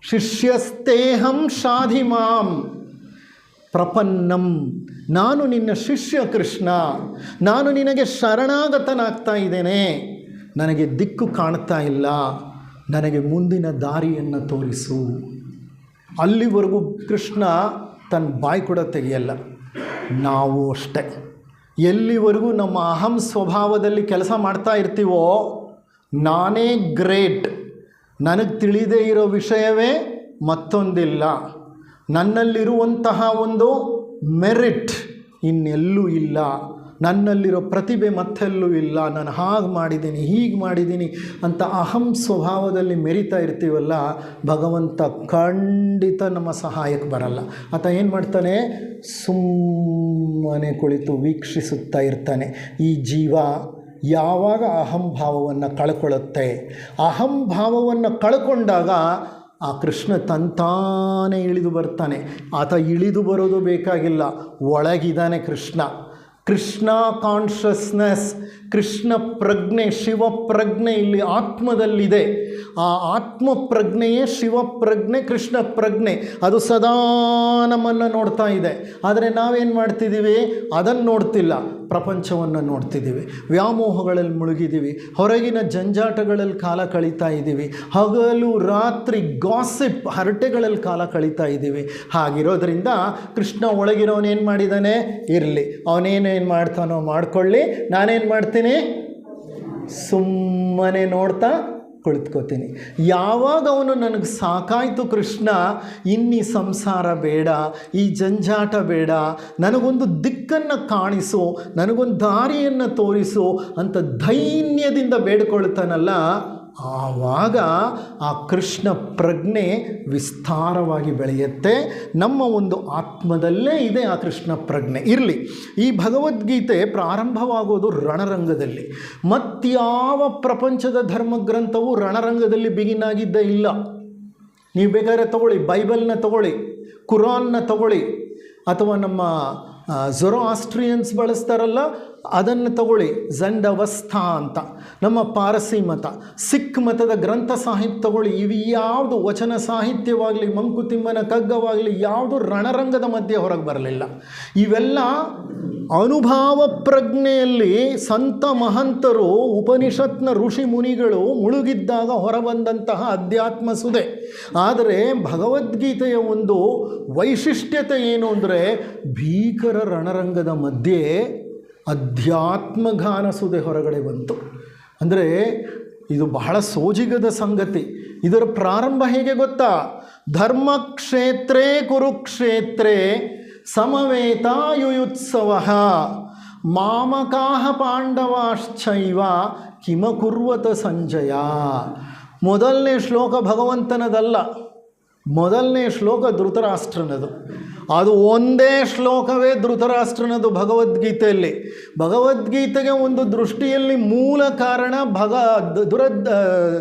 ಶಿಷ್ಯಸ್ತೇಹಂ ಶಾಧಿಮಾಂ ಪ್ರಪನ್ನಂ. ನಾನು ನಿನ್ನ ಶಿಷ್ಯ ಕೃಷ್ಣ, ನಾನು ನಿನಗೆ ಶರಣಾಗತನಾಗ್ತಾ ಇದ್ದೇನೆ. ನನಗೆ ದಿಕ್ಕು ಕಾಣ್ತಾ ಇಲ್ಲ, ನನಗೆ ಮುಂದಿನ ದಾರಿಯನ್ನು ತೋರಿಸು. ಅಲ್ಲಿವರೆಗೂ ಕೃಷ್ಣ ತನ್ನ ಬಾಯಿ ಕೂಡ ತೆಗೆಯಲ್ಲ. ನಾವು ಅಷ್ಟೆ, ಎಲ್ಲಿವರೆಗೂ ನಮ್ಮ ಅಹಂ ಸ್ವಭಾವದಲ್ಲಿ ಕೆಲಸ ಮಾಡ್ತಾ ಇರ್ತೀವೋ, ನಾನೇ ಗ್ರೇಟ್, ನನಗೆ ತಿಳಿದೇ ಇರೋ ವಿಷಯವೇ ಮತ್ತೊಂದಿಲ್ಲ, ನನ್ನಲ್ಲಿರುವಂತಹ ಒಂದು ಮೆರಿಟ್ ಇನ್ನೆಲ್ಲೂ ಇಲ್ಲ, ನನ್ನಲ್ಲಿರೋ ಪ್ರತಿಭೆ ಮತ್ತೆಲ್ಲೂ ಇಲ್ಲ, ನಾನು ಹಾಗೆ ಮಾಡಿದ್ದೀನಿ ಹೀಗೆ ಮಾಡಿದ್ದೀನಿ ಅಂತ ಅಹಂ ಸ್ವಭಾವದಲ್ಲಿ ಮೆರಿತಾ ಇರ್ತೀವಲ್ಲ, ಭಗವಂತ ಖಂಡಿತ ನಮ್ಮ ಸಹಾಯಕ್ಕೆ ಬರಲ್ಲ. ಆತ ಏನು ಮಾಡ್ತಾನೆ, ಸುಮ್ಮನೆ ಕುಳಿತು ವೀಕ್ಷಿಸುತ್ತಾ ಇರ್ತಾನೆ. ಈ ಜೀವ ಯಾವಾಗ ಅಹಂಭಾವವನ್ನು ಕಳ್ಕೊಳ್ಳುತ್ತೆ, ಅಹಂಭಾವವನ್ನು ಕಳ್ಕೊಂಡಾಗ ಆ ಕೃಷ್ಣ ತಂತಾನೇ ಇಳಿದು ಬರ್ತಾನೆ. ಆತ ಇಳಿದು ಬರೋದು ಬೇಕಾಗಿಲ್ಲ, ಒಳಗಿದ್ದಾನೆ ಕೃಷ್ಣ. ಕೃಷ್ಣ ಕಾನ್ಷಿಯಸ್ನೆಸ್, ಕೃಷ್ಣ ಪ್ರಜ್ಞೆ, ಶಿವ ಪ್ರಜ್ಞೆ ಇಲ್ಲಿ ಆತ್ಮದಲ್ಲಿದೆ. ಆ ಆತ್ಮ ಪ್ರಜ್ಞೆಯೇ ಶಿವ ಪ್ರಜ್ಞೆ, ಕೃಷ್ಣ ಪ್ರಜ್ಞೆ. ಅದು ಸದಾ ನಮ್ಮನ್ನು ನೋಡ್ತಾ ಇದೆ. ಆದರೆ ನಾವೇನು ಮಾಡ್ತಿದ್ದೀವಿ, ಅದನ್ನು ನೋಡ್ತಿಲ್ಲ, ಪ್ರಪಂಚವನ್ನು ನೋಡ್ತಿದ್ದೀವಿ, ವ್ಯಾಮೋಹಗಳಲ್ಲಿ ಮುಳುಗಿದ್ದೀವಿ, ಹೊರಗಿನ ಜಂಜಾಟಗಳಲ್ಲಿ ಕಾಲ ಕಳೀತಾ ಇದ್ದೀವಿ, ಹಗಲು ರಾತ್ರಿ ಗಾಸಿಪ್ ಹರಟೆಗಳಲ್ಲಿ ಕಾಲ ಕಳೀತಾ ಇದ್ದೀವಿ. ಹಾಗಿರೋದ್ರಿಂದ ಕೃಷ್ಣ ಒಳಗಿರೋನೇನು ಮಾಡಿದ್ದಾನೆ, ಇರಲಿ, ಅವನೇನೇನು ಮಾಡ್ತಾನೋ ಮಾಡ್ಕೊಳ್ಳಿ, ನಾನೇನು ಮಾಡ್ತೀನಿ, ಸುಮ್ಮನೆ ನೋಡ್ತಾ ಕುಳಿತುಕೋತೀನಿ. ಯಾವಾಗ ಅವನು ನನಗೆ ಸಾಕಾಯಿತು ಕೃಷ್ಣ, ಇನ್ನೀ ಸಂಸಾರ ಬೇಡ, ಈ ಜಂಜಾಟ ಬೇಡ, ನನಗೊಂದು ದಿಕ್ಕನ್ನು ಕಾಣಿಸು, ನನಗೊಂದು ದಾರಿಯನ್ನು ತೋರಿಸು ಅಂತ ದೈನ್ಯದಿಂದ ಬೇಡಿಕೊಳ್ತಾನಲ್ಲ, ಆವಾಗ ಆ ಕೃಷ್ಣ ಪ್ರಜ್ಞೆ ವಿಸ್ತಾರವಾಗಿ ಬೆಳೆಯುತ್ತೆ. ನಮ್ಮ ಒಂದು ಆತ್ಮದಲ್ಲೇ ಇದೆ ಆ ಕೃಷ್ಣ ಪ್ರಜ್ಞೆ. ಇರಲಿ, ಈ ಭಗವದ್ಗೀತೆ ಪ್ರಾರಂಭವಾಗೋದು ರಣರಂಗದಲ್ಲಿ. ಮತ್ಯಾವ ಪ್ರಪಂಚದ ಧರ್ಮಗ್ರಂಥವು ರಣರಂಗದಲ್ಲಿ ಬಿಗಿನ್ ಆಗಿದ್ದೇ ಇಲ್ಲ. ನೀವು ಬೇಕಾದ್ರೆ ತಗೊಳ್ಳಿ, ಬೈಬಲ್ನ ತಗೊಳ್ಳಿ, ಕುರಾನ್ನ ತಗೊಳ್ಳಿ, ಅಥವಾ ನಮ್ಮ ಝೊರಾಸ್ಟ್ರಿಯನ್ಸ್ ಬಳಸ್ತಾರಲ್ಲ ಅದನ್ನು ತಗೊಳ್ಳಿ, ಝಂಡವಸ್ಥಾ ಅಂತ, ನಮ್ಮ ಪಾರಸಿ ಮತ, ಸಿಖ್ ಮತದ ಗ್ರಂಥ ಸಾಹಿತ್ಯ ತಗೊಳ್ಳಿ. ಇವು ಯಾವುದು ವಚನ ಸಾಹಿತ್ಯವಾಗಲಿ, ಮಂಕುತಿಮ್ಮನ ಕಗ್ಗವಾಗಲಿ, ಯಾವುದು ರಣರಂಗದ ಮಧ್ಯೆ ಹೊರಗೆ ಬರಲಿಲ್ಲ. ಇವೆಲ್ಲ ಅನುಭಾವ ಪ್ರಜ್ಞೆಯಲ್ಲಿ ಸಂತ ಮಹಂತರು, ಉಪನಿಷತ್ನ ಋಷಿ ಮುನಿಗಳು ಮುಳುಗಿದ್ದಾಗ ಹೊರಬಂದಂತಹ ಅಧ್ಯಾತ್ಮ ಸುದೆ. ಆದರೆ ಭಗವದ್ಗೀತೆಯ ಒಂದು ವೈಶಿಷ್ಟ್ಯತೆ ಏನು ಅಂದರೆ, ಭೀಕರ ರಣರಂಗದ ಮಧ್ಯೆ ಅಧ್ಯಾತ್ಮಗಾನ ಸುದೆ ಹೊರಗಡೆ ಬಂತು. ಅಂದರೆ ಇದು ಬಹಳ ಸೋಜಿಗದ ಸಂಗತಿ. ಇದರ ಪ್ರಾರಂಭ ಹೇಗೆ ಗೊತ್ತಾ, ಧರ್ಮಕ್ಷೇತ್ರೇ ಕುರುಕ್ಷೇತ್ರೇ ಸಮವೇತಾಯುಯುತ್ಸವಃ ಮಾಮಕಾಹ ಪಾಂಡವಾಶ್ಚೈವ ಕಿಮಕುರ್ವತ ಸಂಜಯ. ಮೊದಲನೇ ಶ್ಲೋಕ ಭಗವಂತನದಲ್ಲ, ಮೊದಲನೇ ಶ್ಲೋಕ ಧೃತರಾಷ್ಟ್ರನದು. ಅದು ಒಂದೇ ಶ್ಲೋಕವೇ ಧೃತರಾಷ್ಟ್ರನದು ಭಗವದ್ಗೀತೆಯಲ್ಲಿ. ಭಗವದ್ಗೀತೆಗೆ ಒಂದು ದೃಷ್ಟಿಯಲ್ಲಿ ಮೂಲ ಕಾರಣ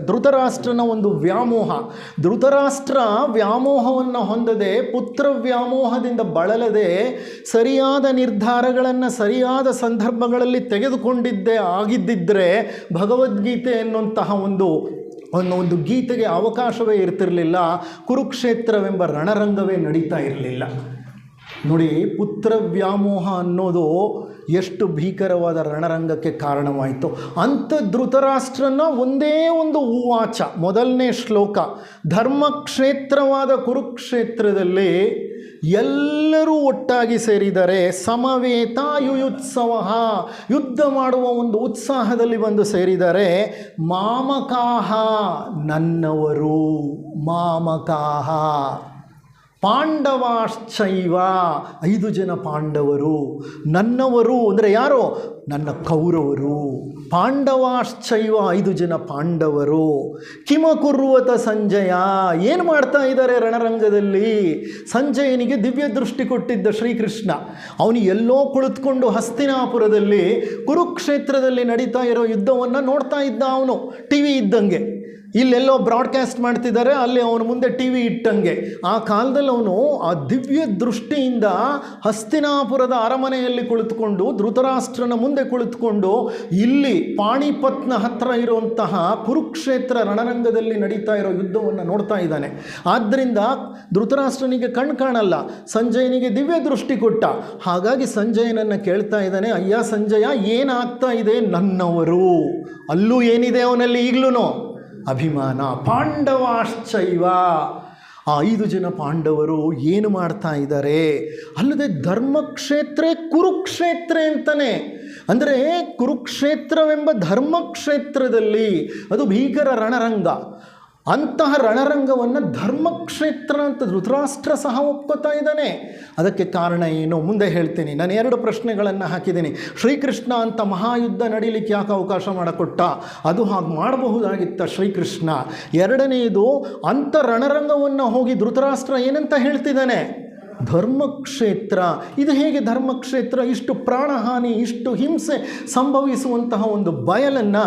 ಧೃತರಾಷ್ಟ್ರನ ಒಂದು ವ್ಯಾಮೋಹ. ಧೃತರಾಷ್ಟ್ರ ವ್ಯಾಮೋಹವನ್ನು ಹೊಂದದೆ, ಪುತ್ರ ವ್ಯಾಮೋಹದಿಂದ ಬಳಲದೆ, ಸರಿಯಾದ ನಿರ್ಧಾರಗಳನ್ನು ಸರಿಯಾದ ಸಂದರ್ಭಗಳಲ್ಲಿ ತೆಗೆದುಕೊಂಡಿದ್ದೇ ಆಗಿದ್ದಿದ್ದರೆ ಭಗವದ್ಗೀತೆ ಎನ್ನುವಂತಹ ಒಂದು ಗೀತೆಗೆ ಅವಕಾಶವೇ ಇರ್ತಿರಲಿಲ್ಲ, ಕುರುಕ್ಷೇತ್ರವೆಂಬ ರಣರಂಗವೇ ನಡೀತಾ ಇರಲಿಲ್ಲ. ನೋಡಿ, ಪುತ್ರ ವ್ಯಾಮೋಹ ಅನ್ನೋದು ಎಷ್ಟು ಭೀಕರವಾದ ರಣರಂಗಕ್ಕೆ ಕಾರಣವಾಯಿತು. ಅಂಥ ಧೃತರಾಷ್ಟ್ರನ ಒಂದೇ ಒಂದು ಉವಾಚ, ಮೊದಲನೇ ಶ್ಲೋಕ, ಧರ್ಮಕ್ಷೇತ್ರವಾದ ಕುರುಕ್ಷೇತ್ರದಲ್ಲಿ ಎಲ್ಲರೂ ಒಟ್ಟಾಗಿ ಸೇರಿದರೆ, ಸಮವೇತಾಯುಯುತ್ಸವ, ಯುದ್ಧ ಮಾಡುವ ಒಂದು ಉತ್ಸಾಹದಲ್ಲಿ ಬಂದು ಸೇರಿದರೆ, ಮಾಮಕಾಹ, ನನ್ನವರು, ಮಾಮಕಾಹ, ಪಾಂಡವಾಶ್ಚೈವ, 5 ಜನ ಪಾಂಡವರು, ನನ್ನವರು ಅಂದರೆ ಯಾರು, ನನ್ನ ಕೌರವರು, ಪಾಂಡವಾಶ್ಚೈವ 5 ಜನ ಪಾಂಡವರು, ಕಿಮಕುರ್ವತ ಸಂಜಯ, ಏನು ಮಾಡ್ತಾ ಇದ್ದಾರೆ ರಣರಂಗದಲ್ಲಿ. ಸಂಜಯನಿಗೆ ದಿವ್ಯ ದೃಷ್ಟಿ ಕೊಟ್ಟಿದ್ದ ಶ್ರೀಕೃಷ್ಣ, ಅವನು ಎಲ್ಲೋ ಕುಳಿತುಕೊಂಡು ಹಸ್ತಿನಾಪುರದಲ್ಲಿ ಕುರುಕ್ಷೇತ್ರದಲ್ಲಿ ನಡೀತಾ ಇರೋ ಯುದ್ಧವನ್ನು ನೋಡ್ತಾ ಇದ್ದ. ಅವನು ಟಿ ವಿ ಇದ್ದಂಗೆ, ಇಲ್ಲೆಲ್ಲೋ ಬ್ರಾಡ್ಕಾಸ್ಟ್ ಮಾಡ್ತಿದ್ದಾರೆ, ಅಲ್ಲಿ ಅವನು ಮುಂದೆ ಟಿ ವಿ ಇಟ್ಟಂಗೆ. ಆ ಕಾಲದಲ್ಲಿ ಅವನು ಆ ದಿವ್ಯ ದೃಷ್ಟಿಯಿಂದ ಹಸ್ತಿನಾಪುರದ ಅರಮನೆಯಲ್ಲಿ ಕುಳಿತುಕೊಂಡು, ಧೃತರಾಷ್ಟ್ರನ ಮುಂದೆ ಕುಳಿತುಕೊಂಡು, ಇಲ್ಲಿ ಪಾಣಿಪತ್ನ ಹತ್ತಿರ ಇರುವಂತಹ ಕುರುಕ್ಷೇತ್ರ ರಣರಂಗದಲ್ಲಿ ನಡೀತಾ ಇರೋ ಯುದ್ಧವನ್ನು ನೋಡ್ತಾ ಇದ್ದಾನೆ. ಆದ್ದರಿಂದ ಧೃತರಾಷ್ಟ್ರನಿಗೆ ಕಣ್ ಕಾಣಲ್ಲ, ಸಂಜಯನಿಗೆ ದಿವ್ಯ ದೃಷ್ಟಿ ಕೊಟ್ಟ. ಹಾಗಾಗಿ ಸಂಜಯನನ್ನು ಕೇಳ್ತಾ ಇದ್ದಾನೆ, ಅಯ್ಯ ಸಂಜಯ, ಏನಾಗ್ತಾ ಇದೆ, ನನ್ನವರು. ಅಲ್ಲೂ ಏನಿದೆ ಅವನಲ್ಲಿ ಈಗಲೂ ಅಭಿಮಾನ. ಪಾಂಡವಾಶ್ಚೈವ, ಆ 5 ಜನ ಪಾಂಡವರು ಏನು ಮಾಡ್ತಾ ಇದ್ದಾರೆ. ಅಲ್ಲದೆ ಧರ್ಮಕ್ಷೇತ್ರ ಕುರುಕ್ಷೇತ್ರ ಅಂತಾನೆ, ಅಂದರೆ ಕುರುಕ್ಷೇತ್ರವೆಂಬ ಧರ್ಮಕ್ಷೇತ್ರದಲ್ಲಿ ಅದು ಭೀಕರ ರಣರಂಗ. ಅಂತಹ ರಣರಂಗವನ್ನು ಧರ್ಮಕ್ಷೇತ್ರ ಅಂತ ಧೃತರಾಷ್ಟ್ರ ಸಹ ಒಪ್ಕೋತಾ ಇದ್ದಾನೆ. ಅದಕ್ಕೆ ಕಾರಣ ಏನು ಮುಂದೆ ಹೇಳ್ತೀನಿ. ನಾನು 2 ಪ್ರಶ್ನೆಗಳನ್ನು ಹಾಕಿದ್ದೀನಿ. ಶ್ರೀಕೃಷ್ಣ ಅಂತ ಮಹಾಯುದ್ಧ ನಡೀಲಿಕ್ಕೆ ಯಾಕೆ ಅವಕಾಶ ಮಾಡಿಕೊಟ್ಟ? ಅದು ಹಾಗೆ ಮಾಡಬಹುದಾಗಿತ್ತ ಶ್ರೀಕೃಷ್ಣ. 2ನೇದು, ಅಂಥ ರಣರಂಗವನ್ನು ಹೋಗಿ ಧೃತರಾಷ್ಟ್ರ ಏನಂತ ಹೇಳ್ತಿದ್ದಾನೆ? ಧರ್ಮಕ್ಷೇತ್ರ. ಇದು ಹೇಗೆ ಧರ್ಮಕ್ಷೇತ್ರ? ಇಷ್ಟು ಪ್ರಾಣಹಾನಿ, ಇಷ್ಟು ಹಿಂಸೆ ಸಂಭವಿಸುವಂತಹ ಒಂದು ಬಯಲನ್ನು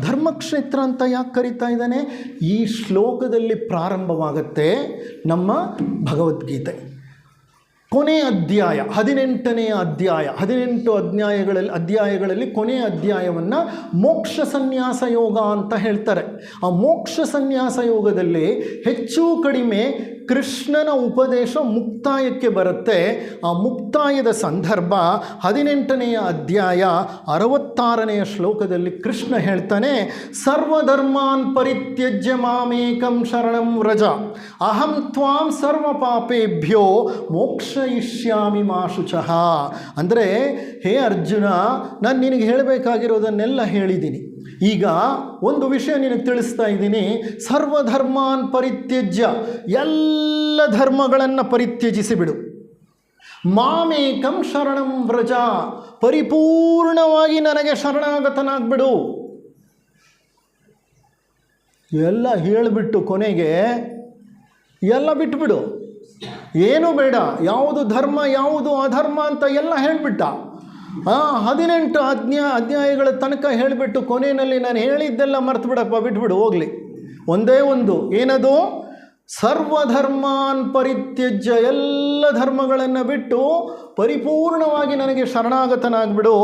ಧರ್ಮಕ್ಷೇತ್ರ ಅಂತ ಯಾಕೆ ಕರೀತಾ ಇದ್ದಾನೆ? ಈ ಶ್ಲೋಕದಲ್ಲಿ ಪ್ರಾರಂಭವಾಗುತ್ತೆ ನಮ್ಮ ಭಗವದ್ಗೀತೆ. ಕೊನೆಯ ಅಧ್ಯಾಯ 18ನೇ ಅಧ್ಯಾಯ. 18 ಅಧ್ಯಾಯಗಳಲ್ಲಿ ಕೊನೆಯ ಅಧ್ಯಾಯವನ್ನು ಮೋಕ್ಷ ಸನ್ಯಾಸ ಯೋಗ ಅಂತ ಹೇಳ್ತಾರೆ. ಆ ಮೋಕ್ಷ ಸನ್ಯಾಸ ಯೋಗದಲ್ಲಿ ಹೆಚ್ಚು ಕಡಿಮೆ ಕೃಷ್ಣನ ಉಪದೇಶ ಮುಕ್ತಾಯಕ್ಕೆ ಬರುತ್ತೆ. ಆ ಮುಕ್ತಾಯದ ಸಂದರ್ಭ 18ನೇ ಅಧ್ಯಾಯ 66ನೇ ಶ್ಲೋಕದಲ್ಲಿ ಕೃಷ್ಣ ಹೇಳ್ತಾನೆ, ಸರ್ವಧರ್ಮಾನ್ ಪರಿತ್ಯಜ್ಯ ಮಾಮೇಕಂ ಶರಣಂ ವ್ರಜ ಅಹಂ ತ್ವಾಂ ಸರ್ವ ಪಾಪೇಭ್ಯೋ ಮೋಕ್ಷಯಿಷ್ಯಾಮಿ ಮಾ ಶುಚಃ. ಅಂದರೆ ಹೇ ಅರ್ಜುನ, ನಾನು ನಿನಗೆ ಹೇಳಬೇಕಾಗಿರೋದನ್ನೆಲ್ಲ ಹೇಳಿದ್ದೀನಿ. ಈಗ ಒಂದು ವಿಷಯ ನಿನಗೆ ತಿಳಿಸ್ತಾ ಇದ್ದೀನಿ. ಸರ್ವಧರ್ಮಾನ್ ಪರಿತ್ಯಜ್ಯ, ಎಲ್ಲ ಧರ್ಮಗಳನ್ನು ಪರಿತ್ಯಜಿಸಿಬಿಡು. ಮಾಮೇಕಂ ಶರಣಂ ವ್ರಜ, ಪರಿಪೂರ್ಣವಾಗಿ ನನಗೆ ಶರಣಾಗತನಾಗ್ಬಿಡು. ಎಲ್ಲ ಹೇಳಿಬಿಟ್ಟು ಕೊನೆಗೆ ಎಲ್ಲ ಬಿಟ್ಬಿಡು, ಏನೂ ಬೇಡ, ಯಾವುದು ಧರ್ಮ ಯಾವುದು ಅಧರ್ಮ ಅಂತ ಎಲ್ಲ ಹೇಳಿಬಿಟ್ಟ. 18 ಅಧ್ಯಾಯಗಳ ತನಕ ಹೇಳಿಬಿಟ್ಟು ಕೊನೆಯಲ್ಲಿ ನಾನು ಹೇಳಿದ್ದೆಲ್ಲ ಮರ್ತು ಬಿಡಪ್ಪ, ಬಿಟ್ಬಿಡು ಹೋಗಲಿ. ಒಂದೇ ಒಂದು, ಏನದು? ಸರ್ವಧರ್ಮಾನ್ ಪರಿತ್ಯಜ್ಯ, ಎಲ್ಲ ಧರ್ಮಗಳನ್ನು ಬಿಟ್ಟು ಪರಿಪೂರ್ಣವಾಗಿ ನನಗೆ ಶರಣಾಗತನಾಗ್ಬಿಡು.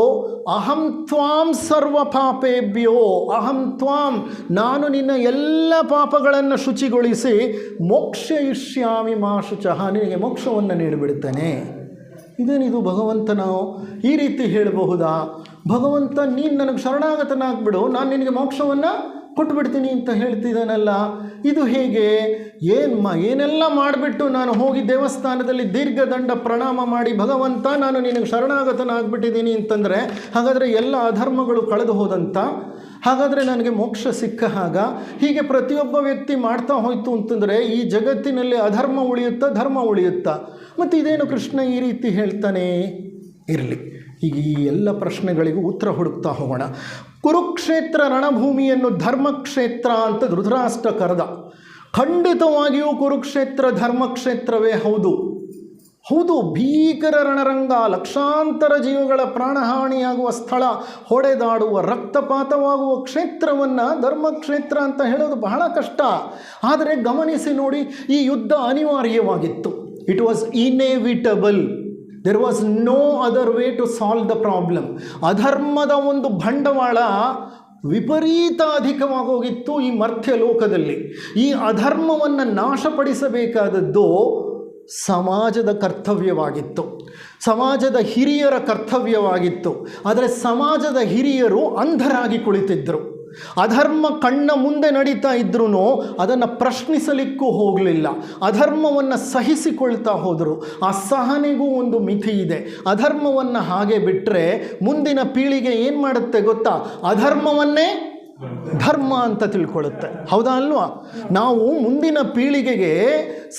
ಅಹಂ ತ್ವಾಂ ಸರ್ವ ಪಾಪೇಭ್ಯೋ, ಅಹಂ ತ್ವಾಂ, ನಾನು ನಿನ್ನ ಎಲ್ಲ ಪಾಪಗಳನ್ನು ಶುಚಿಗೊಳಿಸಿ ಮೋಕ್ಷಯಿಷ್ಯಾಮಿ ಮಾ ಶುಚಃ, ನಿನಗೆ ಮೋಕ್ಷವನ್ನು ನೀಡಿಬಿಡುತ್ತೇನೆ. ಇದೇನಿದು ಭಗವಂತನ ಈ ರೀತಿ ಹೇಳಬಹುದಾ? ಭಗವಂತ ನೀನು ನನಗೆ ಶರಣಾಗತನಾಗ್ಬಿಡು, ನಾನು ನಿನಗೆ ಮೋಕ್ಷವನ್ನು ಕೊಟ್ಬಿಡ್ತೀನಿ ಅಂತ ಹೇಳ್ತಿದ್ದಾನಲ್ಲ, ಇದು ಹೇಗೆ? ಏನೆಲ್ಲ ಮಾಡಿಬಿಟ್ಟು ನಾನು ಹೋಗಿ ದೇವಸ್ಥಾನದಲ್ಲಿ ದೀರ್ಘದಂಡ ಪ್ರಣಾಮ ಮಾಡಿ ಭಗವಂತ ನಾನು ನಿನಗೆ ಶರಣಾಗತನಾಗ್ಬಿಟ್ಟಿದ್ದೀನಿ ಅಂತಂದರೆ ಹಾಗಾದರೆ ಎಲ್ಲ ಅಧರ್ಮಗಳು ಕಳೆದು ಹೋದಂಥ, ಹಾಗಾದರೆ ನನಗೆ ಮೋಕ್ಷ ಸಿಕ್ಕ ಹಾಗ? ಹೀಗೆ ಪ್ರತಿಯೊಬ್ಬ ವ್ಯಕ್ತಿ ಮಾಡ್ತಾ ಹೋಯ್ತು ಅಂತಂದರೆ ಈ ಜಗತ್ತಿನಲ್ಲಿ ಅಧರ್ಮ ಉಳಿಯುತ್ತಾ ಧರ್ಮ ಉಳಿಯುತ್ತಾ? ಮತ್ತು ಇದೇನು ಕೃಷ್ಣ ಈ ರೀತಿ ಹೇಳ್ತಾನೆ? ಇರಲಿ, ಈಗ ಈ ಎಲ್ಲ ಪ್ರಶ್ನೆಗಳಿಗೂ ಉತ್ತರ ಹುಡುಕ್ತಾ ಹೋಗೋಣ. ಕುರುಕ್ಷೇತ್ರ ರಣಭೂಮಿಯನ್ನು ಧರ್ಮಕ್ಷೇತ್ರ ಅಂತ ಧೃತರಾಷ್ಟ್ರ ಕರೆದ. ಖಂಡಿತವಾಗಿಯೂ ಕುರುಕ್ಷೇತ್ರ ಧರ್ಮಕ್ಷೇತ್ರವೇ ಹೌದು. ಹೌದು, ಭೀಕರ ರಣರಂಗ, ಲಕ್ಷಾಂತರ ಜೀವಗಳ ಪ್ರಾಣಹಾನಿಯಾಗುವ ಸ್ಥಳ, ಹೊಡೆದಾಡುವ ರಕ್ತಪಾತವಾಗುವ ಕ್ಷೇತ್ರವನ್ನು ಧರ್ಮಕ್ಷೇತ್ರ ಅಂತ ಹೇಳೋದು ಬಹಳ ಕಷ್ಟ. ಆದರೆ ಗಮನಿಸಿ ನೋಡಿ, ಈ ಯುದ್ಧ ಅನಿವಾರ್ಯವಾಗಿತ್ತು. It was inevitable. There was no other way to solve the problem. ಅಧರ್ಮದ ಒಂದು ಬಂಡವಾಳ ವಿಪರೀತ ಅಧಿಕವಾಗೋಗಿತ್ತು ಈ ಮರ್ತ್ಯ ಲೋಕದಲ್ಲಿ. ಈ ಅಧರ್ಮವನ್ನು ನಾಶಪಡಿಸಬೇಕಾದದ್ದು ಸಮಾಜದ ಕರ್ತವ್ಯವಾಗಿತ್ತು, ಸಮಾಜದ ಹಿರಿಯರ ಕರ್ತವ್ಯವಾಗಿತ್ತು. ಆದರೆ ಸಮಾಜದ ಹಿರಿಯರು ಅಂಧರಾಗಿ ಕುಳಿತಿದ್ದರು. ಅಧರ್ಮ ಕಣ್ಣ ಮುಂದೆ ನಡೀತಾ ಇದ್ರೂ ಅದನ್ನು ಪ್ರಶ್ನಿಸಲಿಕ್ಕೂ ಹೋಗಲಿಲ್ಲ. ಅಧರ್ಮವನ್ನು ಸಹಿಸಿಕೊಳ್ತಾ ಹೋದರು. ಆ ಸಹನೆಗೂ ಒಂದು ಮಿತಿ ಇದೆ. ಅಧರ್ಮವನ್ನು ಹಾಗೆ ಬಿಟ್ಟರೆ ಮುಂದಿನ ಪೀಳಿಗೆ ಏನು ಮಾಡುತ್ತೆ ಗೊತ್ತಾ? ಅಧರ್ಮವನ್ನೇ ಧರ್ಮ ಅಂತ ತಿಳ್ಕೊಳ್ಳುತ್ತೆ. ಹೌದಾ ಅಲ್ವಾ? ನಾವು ಮುಂದಿನ ಪೀಳಿಗೆಗೆ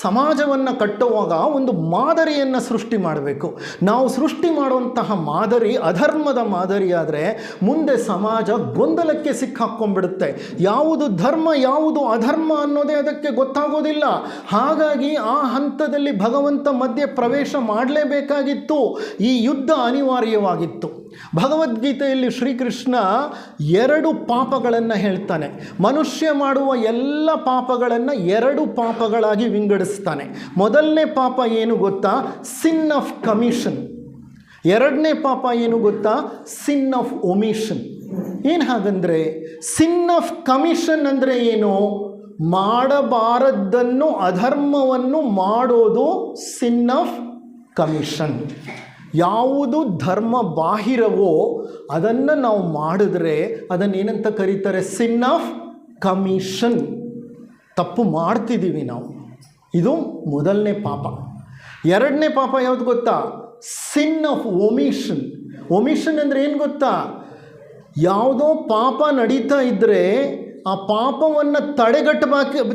ಸಮಾಜವನ್ನು ಕಟ್ಟುವಾಗ ಒಂದು ಮಾದರಿಯನ್ನು ಸೃಷ್ಟಿ ಮಾಡಬೇಕು. ನಾವು ಸೃಷ್ಟಿ ಮಾಡುವಂತಹ ಮಾದರಿ ಅಧರ್ಮದ ಮಾದರಿ ಆದರೆ ಮುಂದೆ ಸಮಾಜ ಗೊಂದಲಕ್ಕೆ ಸಿಕ್ಕಾಕ್ಕೊಂಡ್ಬಿಡುತ್ತೆ. ಯಾವುದು ಧರ್ಮ ಯಾವುದು ಅಧರ್ಮ ಅನ್ನೋದೇ ಅದಕ್ಕೆ ಗೊತ್ತಾಗೋದಿಲ್ಲ. ಹಾಗಾಗಿ ಆ ಹಂತದಲ್ಲಿ ಭಗವಂತ ಮಧ್ಯೆ ಪ್ರವೇಶ ಮಾಡಲೇಬೇಕಾಗಿತ್ತು. ಈ ಯುದ್ಧ ಅನಿವಾರ್ಯವಾಗಿತ್ತು. ಭಗವದ್ಗೀತೆಯಲ್ಲಿ ಶ್ರೀಕೃಷ್ಣ 2 ಪಾಪಗಳನ್ನು ಹೇಳ್ತಾನೆ. ಮನುಷ್ಯ ಮಾಡುವ ಎಲ್ಲ ಪಾಪಗಳನ್ನು 2 ಪಾಪಗಳಾಗಿ ವಿಂಗಡಿಸ್ತಾನೆ. ಮೊದಲನೇ ಪಾಪ ಏನು ಗೊತ್ತಾ? ಸಿನ್ ಆಫ್ ಕಮಿಷನ್. 2ನೇ ಪಾಪ ಏನು ಗೊತ್ತಾ? ಸಿನ್ ಆಫ್ ಒಮಿಷನ್. ಏನು ಹಾಗಂದರೆ, ಸಿನ್ ಆಫ್ ಕಮಿಷನ್ ಅಂದರೆ ಏನು? ಮಾಡಬಾರದ್ದನ್ನು, ಅಧರ್ಮವನ್ನು ಮಾಡೋದು ಸಿನ್ ಆಫ್ ಕಮಿಷನ್. ಯಾವುದು ಧರ್ಮ ಬಾಹಿರವೋ ಅದನ್ನು ನಾವು ಮಾಡಿದ್ರೆ ಅದನ್ನೇನಂತ ಕರೀತಾರೆ? ಸಿನ್ ಆಫ್ ಕಮಿಷನ್. ತಪ್ಪು ಮಾಡ್ತಿದ್ದೀವಿ ನಾವು. ಇದು ಮೊದಲನೇ ಪಾಪ. 2ನೇ ಪಾಪ ಯಾವುದು ಗೊತ್ತಾ? ಸಿನ್ ಆಫ್ ಒಮಿಷನ್. ಒಮಿಷನ್ ಅಂದರೆ ಏನು ಗೊತ್ತಾ? ಯಾವುದೋ ಪಾಪ ನಡೀತಾ ಇದ್ದರೆ ಆ ಪಾಪವನ್ನು